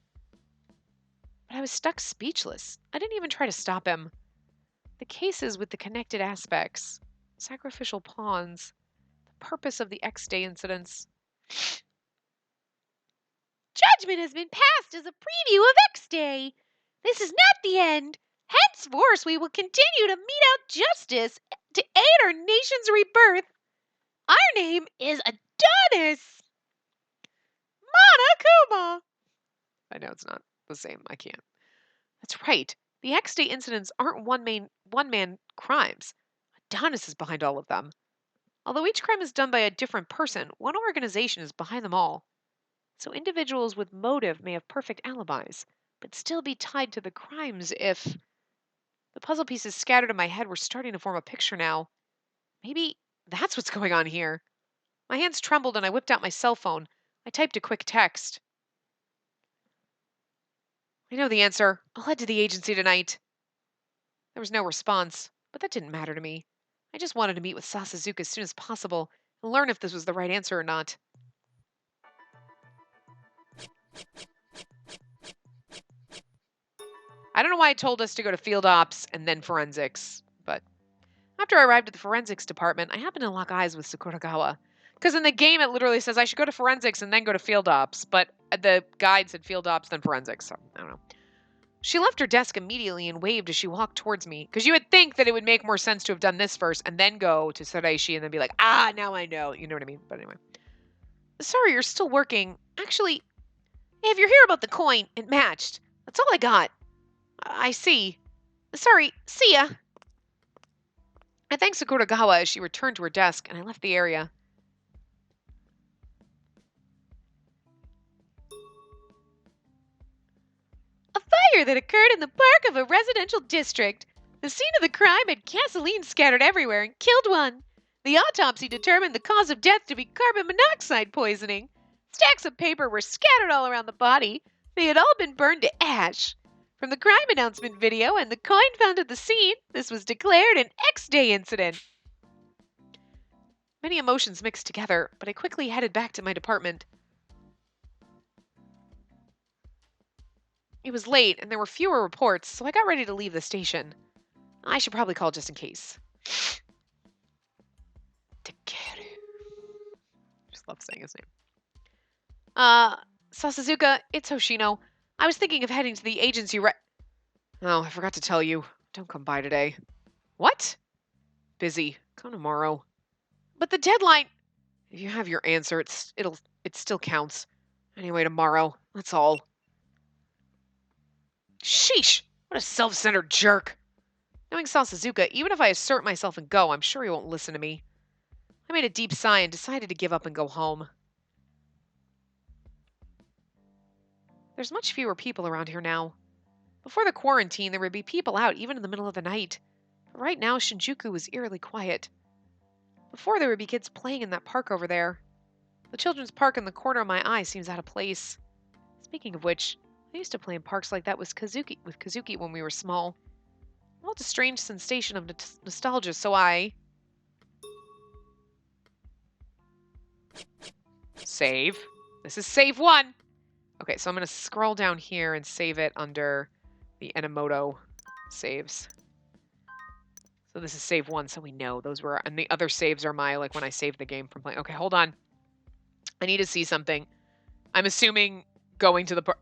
But I was stuck speechless. I didn't even try to stop him. The cases with the connected aspects, sacrificial pawns, the purpose of the X-Day incidents. Judgment has been passed as a preview of X-Day. This is not the end. Henceforth, we will continue to mete out justice to aid our nation's rebirth. Our name is Adonis Monokuma. I know it's not the same. I can't. That's right. The X-Day incidents aren't one-man crimes. Adonis is behind all of them. Although each crime is done by a different person, one organization is behind them all. So individuals with motive may have perfect alibis, but still be tied to the crimes if... The puzzle pieces scattered in my head were starting to form a picture now. Maybe That's what's going on here. My hands trembled and I whipped out my cell phone. I typed a quick text. I know the answer. I'll head to the agency tonight. There was no response, but that didn't matter to me. I just wanted to meet with Sasazuka as soon as possible and learn if this was the right answer or not. I don't know why it told us to go to field ops and then forensics, but after I arrived at the forensics department, I happened to lock eyes with Sakuragawa. Because in the game, it literally says I should go to forensics and then go to field ops, but the guide said field ops, then forensics, so I don't know. She left her desk immediately and waved as she walked towards me, because you would think that it would make more sense to have done this first and then go to Saraishi and then be like, now I know. You know what I mean? But anyway. Sorry, you're still working. Actually, if you're here about the coin, it matched. That's all I got. I see. Sorry, see ya. I thanked Sakuragawa as she returned to her desk, and I left the area. A fire that occurred in the park of a residential district. The scene of the crime had gasoline scattered everywhere and killed one. The autopsy determined the cause of death to be carbon monoxide poisoning. Stacks of paper were scattered all around the body. They had all been burned to ash. From the crime announcement video and the coin found at the scene, this was declared an X-Day incident. Many emotions mixed together, but I quickly headed back to my department. It was late, and there were fewer reports, so I got ready to leave the station. I should probably call just in case. Takeru. Just love saying his name. Sasazuka, it's Hoshino. I was thinking of heading to the agency Oh, I forgot to tell you. Don't come by today. What? Busy. Come tomorrow. But the deadline... If you have your answer, it still counts. Anyway, tomorrow. That's all. Sheesh! What a self-centered jerk. Knowing Sasazuka, even if I assert myself and go, I'm sure he won't listen to me. I made a deep sigh and decided to give up and go home. There's much fewer people around here now. Before the quarantine, there would be people out even in the middle of the night. But right now, Shinjuku was eerily quiet. Before, there would be kids playing in that park over there. The children's park in the corner of my eye seems out of place. Speaking of which, I used to play in parks like that with Kazuki when we were small. I felt a strange sensation of nostalgia, so I... Save. This is save 1. Okay, so I'm going to scroll down here and save it under the Enomoto saves. So this is save 1, so we know those were... And the other saves are my, like, when I saved the game from playing. Okay, hold on. I need to see something. I'm assuming going to the park...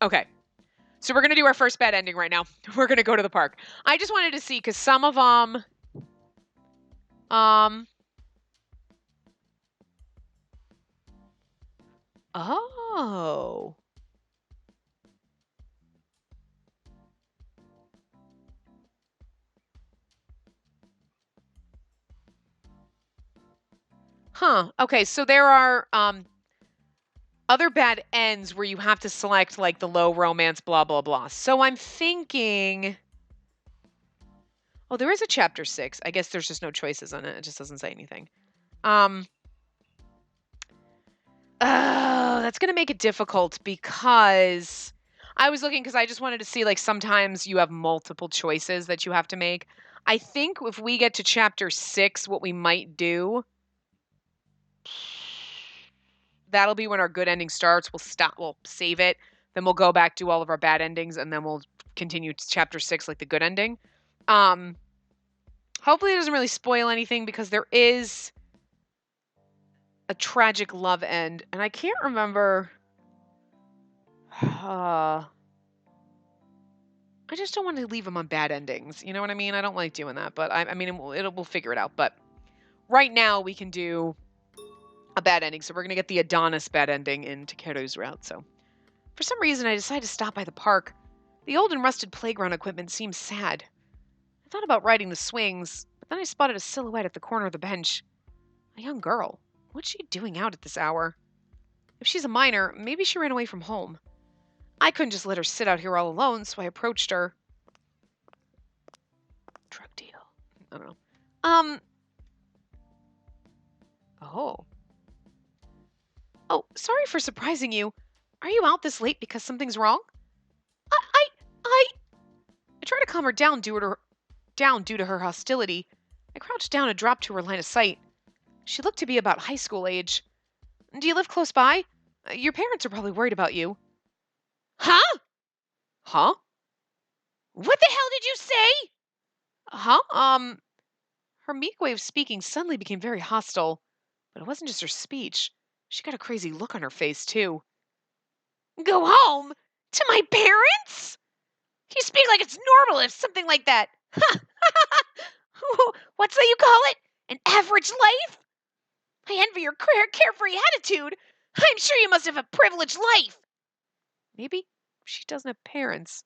Okay. So we're going to do our first bad ending right now. We're going to go to the park. I just wanted to see, because some of them... Oh. Huh. Okay, so there are other bad ends where you have to select like the low romance, blah, blah, blah. So I'm thinking... Oh, there is a chapter 6. I guess there's just no choices on it. It just doesn't say anything. Oh, that's going to make it difficult because I was looking because I just wanted to see like sometimes you have multiple choices that you have to make. I think if we get to chapter 6, what we might do... That'll be when our good ending starts. We'll save it. Then we'll go back, do all of our bad endings, and then we'll continue to chapter 6, like the good ending. Hopefully it doesn't really spoil anything because there is a tragic love end. And I can't remember. I just don't want to leave them on bad endings. You know what I mean? I don't like doing that. But I mean, we'll figure it out. But right now we can do a bad ending. So we're going to get the Adonis bad ending in Takeru's route. So for some reason, I decided to stop by the park. The old and rusted playground equipment seemed sad. I thought about riding the swings, but then I spotted a silhouette at the corner of the bench. A young girl. What's she doing out at this hour? If she's a minor, maybe she ran away from home. I couldn't just let her sit out here all alone, so I approached her. Drug deal. I don't know. Oh. Oh, sorry for surprising you. Are you out this late because something's wrong? I, I, I. I tried to calm her down due to her hostility. I crouched down and dropped to her line of sight. She looked to be about high school age. Do you live close by? Your parents are probably worried about you. Huh? Huh? What the hell did you say? Huh? Her meek way of speaking suddenly became very hostile. But it wasn't just her speech. She got a crazy look on her face, too. Go home? To my parents? You speak like it's normal if something like that. Huh? What's that you call it? An average life? I envy your carefree attitude. I'm sure you must have a privileged life. Maybe she doesn't have parents.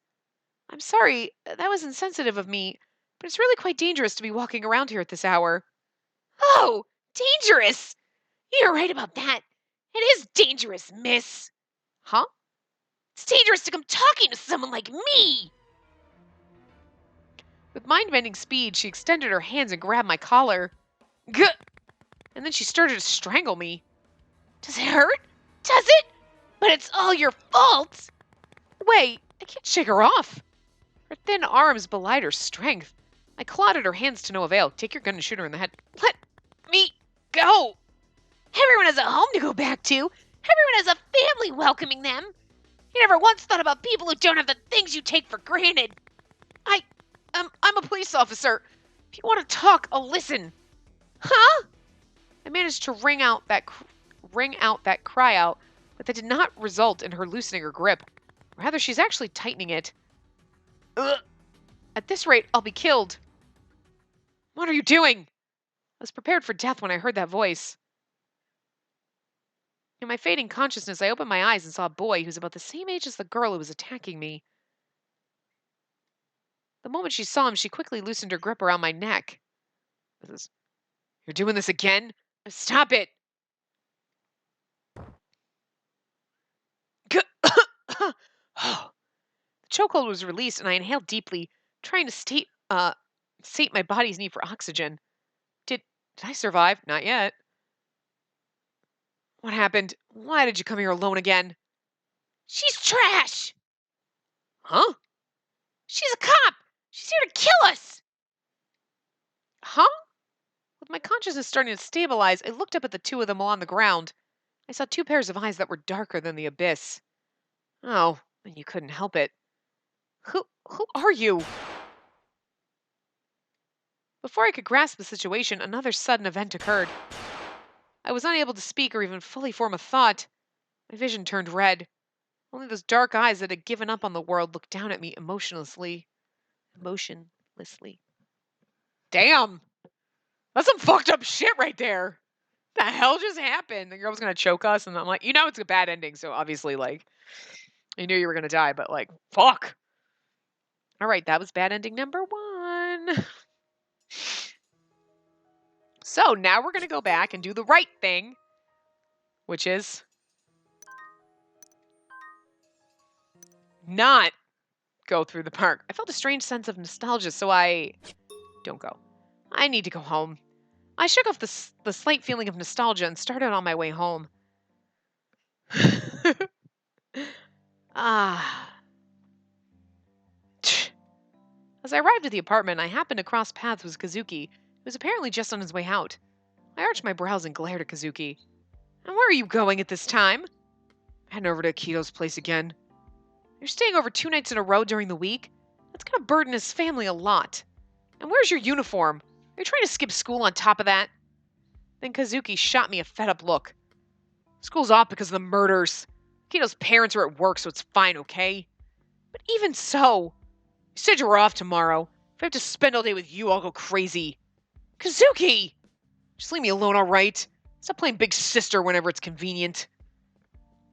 I'm sorry, that was insensitive of me, but it's really quite dangerous to be walking around here at this hour. Oh, dangerous. You're right about that. It is dangerous, miss. Huh? It's dangerous to come talking to someone like me. With mind-bending speed, she extended her hands and grabbed my collar. Gah! And then she started to strangle me. Does it hurt? Does it? But it's all your fault. Wait, I can't shake her off. Her thin arms belied her strength. I clawed at her hands to no avail. Take your gun and shoot her in the head. Let me go. Everyone has a home to go back to. Everyone has a family welcoming them. You never once thought about people who don't have the things you take for granted. I'm a police officer. If you want to talk, I'll listen. Huh? I managed to ring out that cry out, but that did not result in her loosening her grip. Rather, she's actually tightening it. Ugh. At this rate, I'll be killed. What are you doing? I was prepared for death when I heard that voice. In my fading consciousness, I opened my eyes and saw a boy who's about the same age as the girl who was attacking me. The moment she saw him, she quickly loosened her grip around my neck. You're doing this again? Stop it! The chokehold was released, and I inhaled deeply, trying to sate my body's need for oxygen. Did I survive? Not yet. What happened? Why did you come here alone again? She's trash. Huh? She's a cop. She's here to kill us. Huh? With my consciousness starting to stabilize, I looked up at the two of them on the ground. I saw two pairs of eyes that were darker than the abyss. Oh, and you couldn't help it. Who are you? Before I could grasp the situation, another sudden event occurred. I was unable to speak or even fully form a thought. My vision turned red. Only those dark eyes that had given up on the world looked down at me emotionlessly. Damn! That's some fucked up shit right there. The hell just happened? The girl was gonna choke us, and I'm like, it's a bad ending, so obviously, like, I knew you were gonna die, but like, fuck. Alright, that was bad ending number 1. So now we're gonna go back and do the right thing, which is not go through the park. I felt a strange sense of nostalgia, so I don't go. I need to go home. I shook off the slight feeling of nostalgia and started on my way home. Ah. As I arrived at the apartment, I happened to cross paths with Kazuki, who was apparently just on his way out. I arched my brows and glared at Kazuki. And where are you going at this time? Heading over to Akito's place again. You're staying over 2 nights in a row during the week? That's gonna burden his family a lot. And where's your uniform? Are you trying to skip school on top of that? Then Kazuki shot me a fed-up look. School's off because of the murders. Akito's parents are at work, so it's fine, okay? But even so, you said you were off tomorrow. If I have to spend all day with you, I'll go crazy. Kazuki! Just leave me alone, alright? Stop playing big sister whenever it's convenient.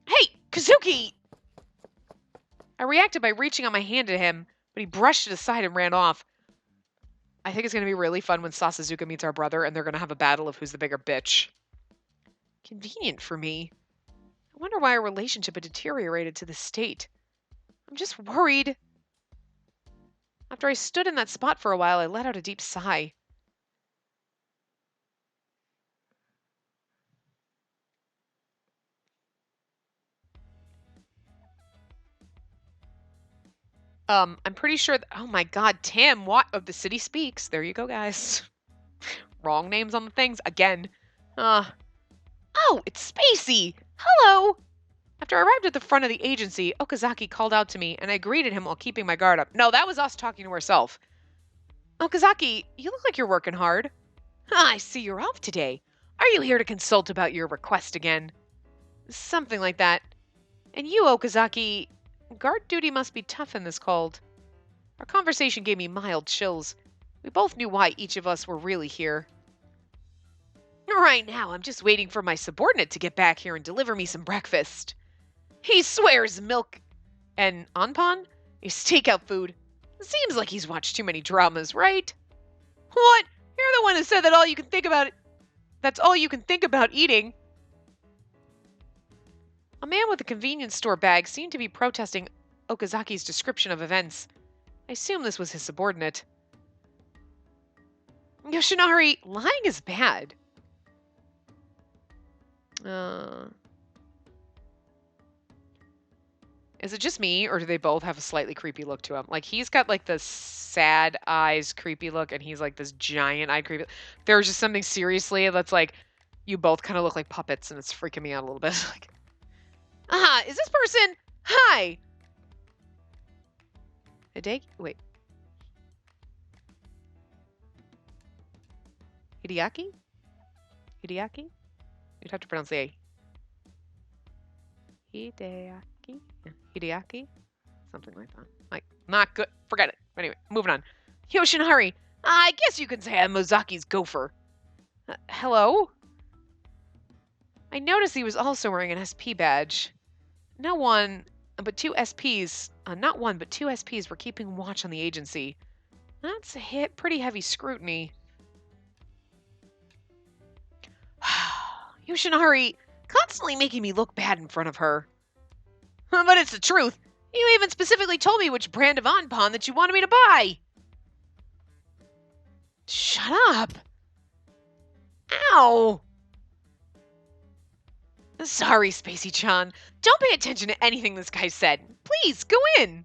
Hey, Kazuki! I reacted by reaching out my hand at him, but he brushed it aside and ran off. I think it's going to be really fun when Sasazuka meets our brother and they're going to have a battle of who's the bigger bitch. Convenient for me. I wonder why our relationship had deteriorated to this state. I'm just worried. After I stood in that spot for a while, I let out a deep sigh. I'm pretty sure oh my god, Tim Watt of the City Speaks. There you go, guys. Wrong names on the things again. Uh Oh, it's Spacey! Hello! After I arrived at the front of the agency, Okazaki called out to me, and I greeted him while keeping my guard up. No, that was us talking to ourselves. Okazaki, you look like you're working hard. I see you're off today. Are you here to consult about your request again? Something like that. And you, Okazaki, guard duty must be tough in this cold. Our conversation gave me mild chills. We both knew why each of us were really here. Right now, I'm just waiting for my subordinate to get back here and deliver me some breakfast. He swears milk and anpan is takeout food. Seems like he's watched too many dramas, right? What? You're the one who said that all you can think about that's all you can think about eating. A man with a convenience store bag seemed to be protesting Okazaki's description of events. I assume this was his subordinate. Yoshinari, lying is bad. Is it just me, or do they both have a slightly creepy look to him? Like, he's got, like, the sad eyes creepy look, and he's, like, this giant-eyed creepy. There's just something seriously that's, like, you both kind of look like puppets, and it's freaking me out a little bit. Like, is this person? Hi! Hideki? Wait. Hideaki? Hideaki? You'd have to pronounce the A. Hideaki? Hideaki? Something like that. Like, not good. Forget it. Anyway, moving on. Yoshinari, I guess you can say I'm Mozaki's gopher. Hello? I noticed he was also wearing an SP badge. Not one, but two SPs were keeping watch on the agency. That's pretty heavy scrutiny. Yoshinari, constantly making me look bad in front of her. But it's the truth. You even specifically told me which brand of Anpan that you wanted me to buy. Shut up. Ow. Sorry, Spacey-chan. Don't pay attention to anything this guy said. Please, go in.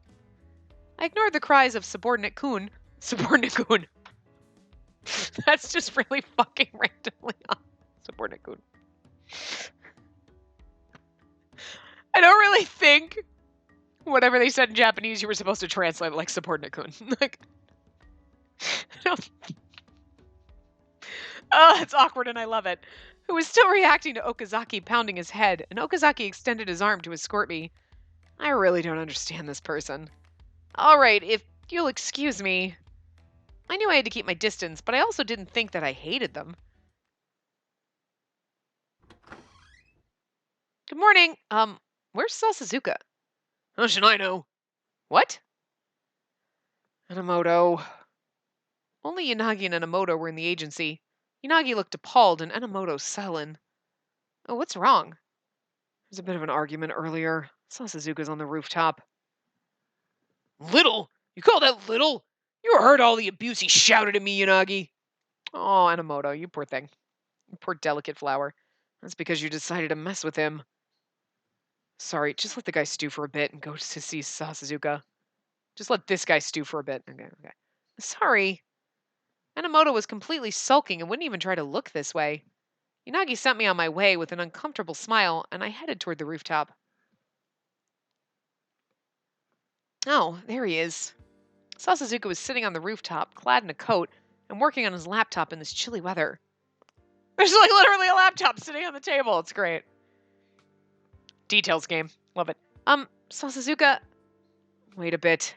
I ignored the cries of Subordinate Kun. Subordinate Kun. That's just really fucking randomly on Subordinate Kun. I don't really think whatever they said in Japanese you were supposed to translate it like Subordinate Kun. Like, it's awkward and I love it. Who was still reacting to Okazaki pounding his head, and Okazaki extended his arm to escort me. I really don't understand this person. All right, if you'll excuse me. I knew I had to keep my distance, but I also didn't think that I hated them. Good morning. Where's Sasazuka? How should I know? What? Enomoto. Only Yanagi and Enomoto were in the agency. Yanagi looked appalled and Enomoto sullen. Oh, what's wrong? There's a bit of an argument earlier. Sasazuka's on the rooftop. Little? You call that little? You heard all the abuse he shouted at me, Yanagi. Oh, Enomoto, you poor thing. You poor delicate flower. That's because you decided to mess with him. Sorry, just let the guy stew for a bit and go to see Sasazuka. Just let this guy stew for a bit. Okay. Sorry. Enomoto was completely sulking and wouldn't even try to look this way. Yanagi sent me on my way with an uncomfortable smile, and I headed toward the rooftop. Oh, there he is. Sasazuka was sitting on the rooftop, clad in a coat, and working on his laptop in this chilly weather. There's like literally a laptop sitting on the table. It's great. Details game. Love it. Sasazuka. Wait a bit.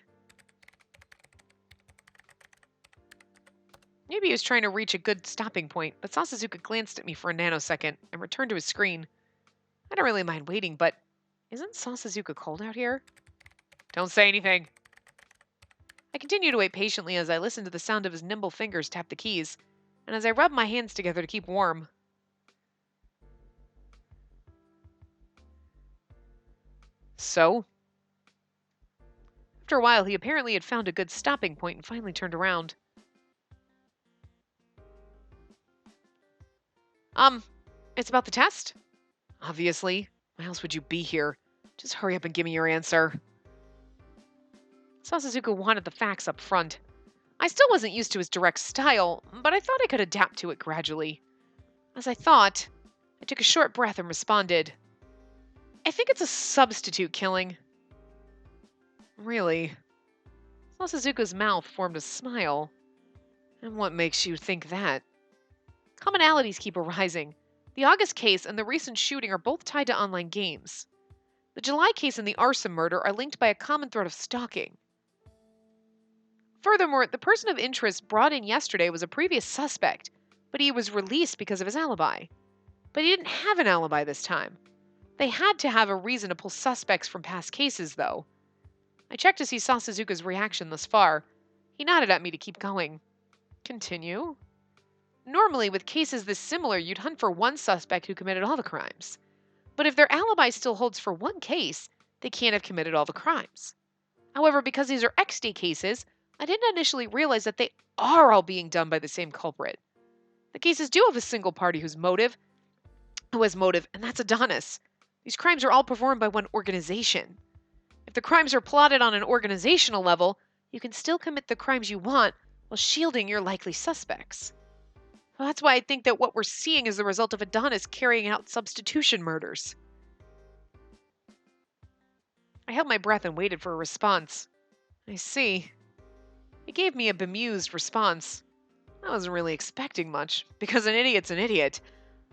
Maybe he was trying to reach a good stopping point, but Sasazuka glanced at me for a nanosecond and returned to his screen. I don't really mind waiting, but isn't Sasazuka cold out here? Don't say anything. I continued to wait patiently as I listened to the sound of his nimble fingers tap the keys, and as I rubbed my hands together to keep warm. So? After a while, he apparently had found a good stopping point and finally turned around. It's about the test? Obviously. Why else would you be here? Just hurry up and give me your answer. Sasuke wanted the facts up front. I still wasn't used to his direct style, but I thought I could adapt to it gradually. As I thought, I took a short breath and responded, I think it's a substitute killing. Really? Sasuke's mouth formed a smile. And what makes you think that? Commonalities keep arising. The August case and the recent shooting are both tied to online games. The July case and the arson murder are linked by a common thread of stalking. Furthermore, the person of interest brought in yesterday was a previous suspect, but he was released because of his alibi. But he didn't have an alibi this time. They had to have a reason to pull suspects from past cases, though. I checked to see Sasuke's reaction thus far. He nodded at me to keep going. Continue. Normally, with cases this similar, you'd hunt for one suspect who committed all the crimes. But if their alibi still holds for one case, they can't have committed all the crimes. However, because these are XD cases, I didn't initially realize that they are all being done by the same culprit. The cases do have a single party who has motive, and that's Adonis. These crimes are all performed by one organization. If the crimes are plotted on an organizational level, you can still commit the crimes you want while shielding your likely suspects. Well, that's why I think that what we're seeing is the result of Adonis carrying out substitution murders. I held my breath and waited for a response. I see. He gave me a bemused response. I wasn't really expecting much, because an idiot's an idiot.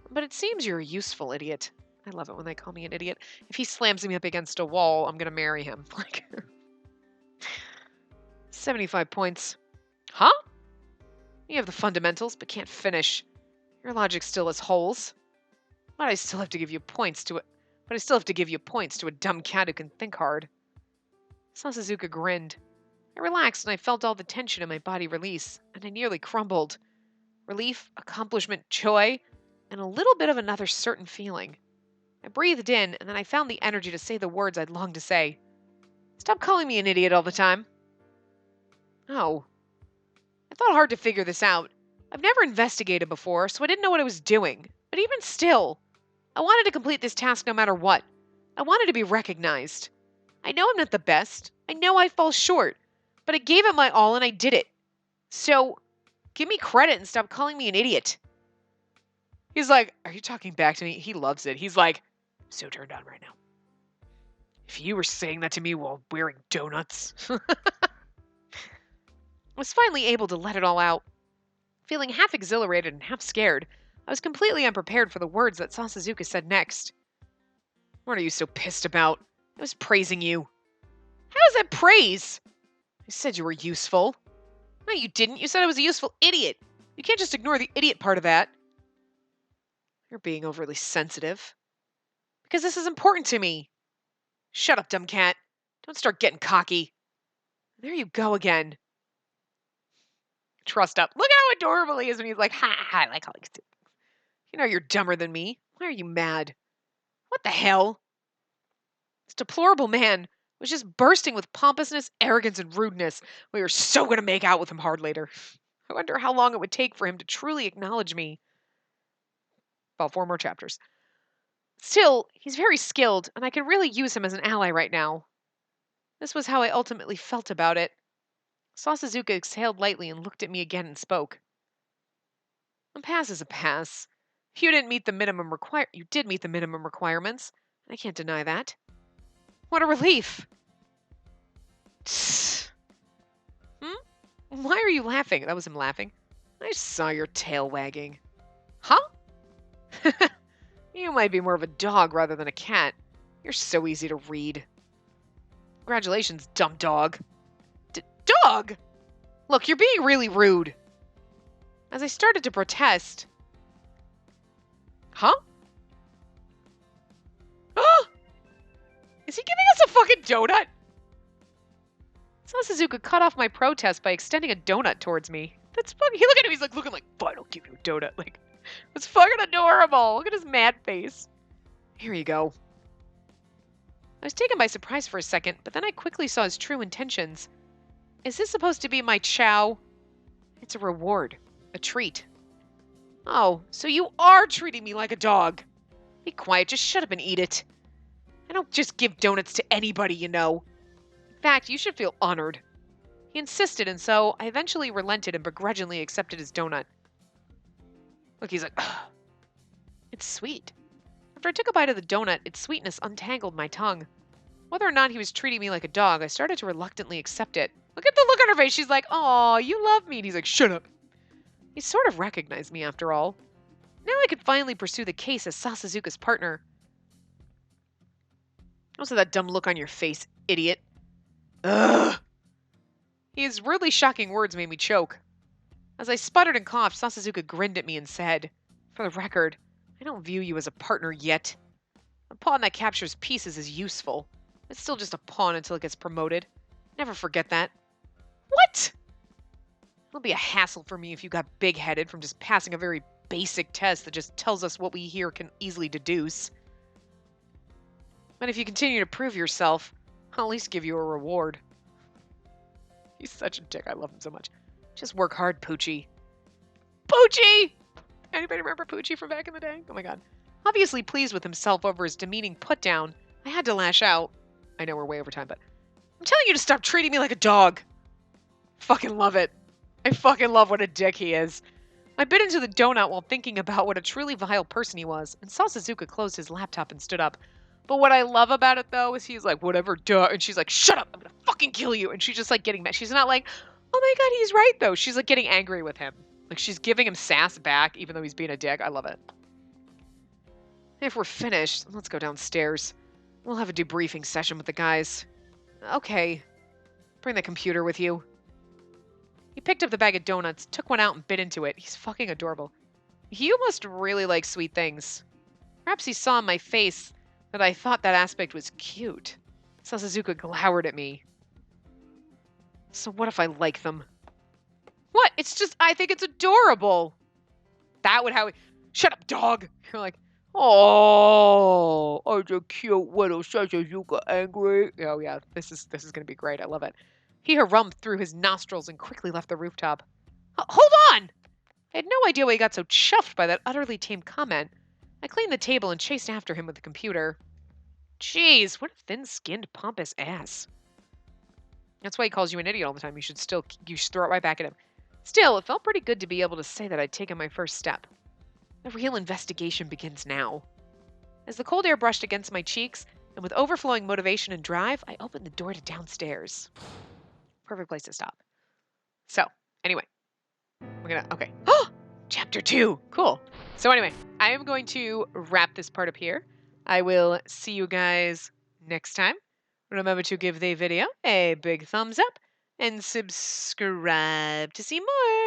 But it seems you're a useful idiot. I love it when they call me an idiot. If he slams me up against a wall, I'm gonna marry him. 75 points. Huh? You have the fundamentals, but can't finish. Your logic still has holes. But I still have to give you points to a dumb cat who can think hard. Sasuke grinned. I relaxed and I felt all the tension in my body release, and I nearly crumbled. Relief, accomplishment, joy, and a little bit of another certain feeling. I breathed in, and then I found the energy to say the words I'd longed to say. Stop calling me an idiot all the time. Oh. I thought hard to figure this out. I've never investigated before, so I didn't know what I was doing. But even still, I wanted to complete this task no matter what. I wanted to be recognized. I know I'm not the best. I know I fall short. But I gave it my all and I did it. So, give me credit and stop calling me an idiot. He's like, are you talking back to me? He loves it. He's like, I'm so turned on right now. If you were saying that to me while wearing donuts. I was finally able to let it all out. Feeling half exhilarated and half scared, I was completely unprepared for the words that Sasuke said next. What are you so pissed about? I was praising you. How is that praise? I said you were useful. No, you didn't. You said I was a useful idiot. You can't just ignore the idiot part of that. You're being overly sensitive. Because this is important to me. Shut up, dumb cat. Don't start getting cocky. There you go again. Trust up. Look how adorable he is when he's like, ha, I like calling stupid. You know you're dumber than me. Why are you mad? What the hell? This deplorable man was just bursting with pompousness, arrogance, and rudeness. We were so going to make out with him hard later. I wonder how long it would take for him to truly acknowledge me. About 4 more chapters. Still, he's very skilled, and I can really use him as an ally right now. This was how I ultimately felt about it. Sasuke exhaled lightly and looked at me again and spoke. A pass is a pass. You did meet the minimum requirements. I can't deny that. What a relief! Why are you laughing? That was him laughing. I saw your tail wagging. Huh? You might be more of a dog rather than a cat. You're so easy to read. Congratulations, dumb dog. Dog? Look, you're being really rude. As I started to protest... Huh? Is he giving us a fucking donut? Sasuke cut off my protest by extending a donut towards me. That's fucking... Look at him, he's like looking like, fine, I'll give you a donut. Like, it's fucking adorable. Look at his mad face. Here you go. I was taken by surprise for a second, but then I quickly saw his true intentions. Is this supposed to be my chow? It's a reward. A treat. Oh, so you are treating me like a dog. Be quiet, just shut up and eat it. I don't just give donuts to anybody, you know. fact, you should feel honored. He insisted, and so I eventually relented and begrudgingly accepted his donut. Look, he's like, ugh. It's sweet. After I took a bite of the donut, its sweetness untangled my tongue. Whether or not he was treating me like a dog, I started to reluctantly accept it. Look at the look on her face. She's like, "Aw, you love me." And he's like, "Shut up." He sort of recognized me after all. Now I could finally pursue the case as Sasazuka's partner. Also, that dumb look on your face, idiot. Ugh. His rudely shocking words made me choke. As I sputtered and coughed, Sasazuka grinned at me and said, "For the record, I don't view you as a partner yet. A pawn that captures pieces is useful. It's still just a pawn until it gets promoted. Never forget that." What? It'll be a hassle for me if you got big-headed from just passing a very basic test that just tells us what we here can easily deduce. But if you continue to prove yourself, I'll at least give you a reward. He's such a dick. I love him so much. Just work hard, Poochie. Poochie! Anybody remember Poochie from back in the day? Oh my god. Obviously pleased with himself over his demeaning put-down, I had to lash out. I know we're way over time, but I'm telling you to stop treating me like a dog. Fucking love it. I fucking love what a dick he is. I bit into the donut while thinking about what a truly vile person he was, and saw Suzuka close his laptop and stood up. But what I love about it, though, is he's like, "Whatever, duh," and she's like, "Shut up, I'm gonna fucking kill you," and she's just like getting mad. She's not like, "Oh my god, he's right," though. She's like getting angry with him. Like she's giving him sass back, even though he's being a dick. I love it. If we're finished, let's go downstairs. We'll have a debriefing session with the guys. Okay. Bring the computer with you. He picked up the bag of donuts, took one out, and bit into it. He's fucking adorable. You must really like sweet things. Perhaps he saw in my face that I thought that aspect was cute. Sasazuka glowered at me. So what if I like them? What? It's just, I think it's adorable. That would how we... Shut up, dog! You're like, oh, are the cute little Sasazuka angry? Oh yeah, this is gonna be great. I love it. He harummed through his nostrils and quickly left the rooftop. Hold on! I had no idea why he got so chuffed by that utterly tame comment. I cleaned the table and chased after him with the computer. Jeez, what a thin-skinned, pompous ass. That's why he calls you an idiot all the time. You should throw it right back at him. Still, it felt pretty good to be able to say that I'd taken my first step. The real investigation begins now. As the cold air brushed against my cheeks, and with overflowing motivation and drive, I opened the door to downstairs. Perfect place to stop. So, anyway. Okay. Chapter 2. Cool. So anyway, I am going to wrap this part up here. I will see you guys next time. Remember to give the video a big thumbs up and subscribe to see more.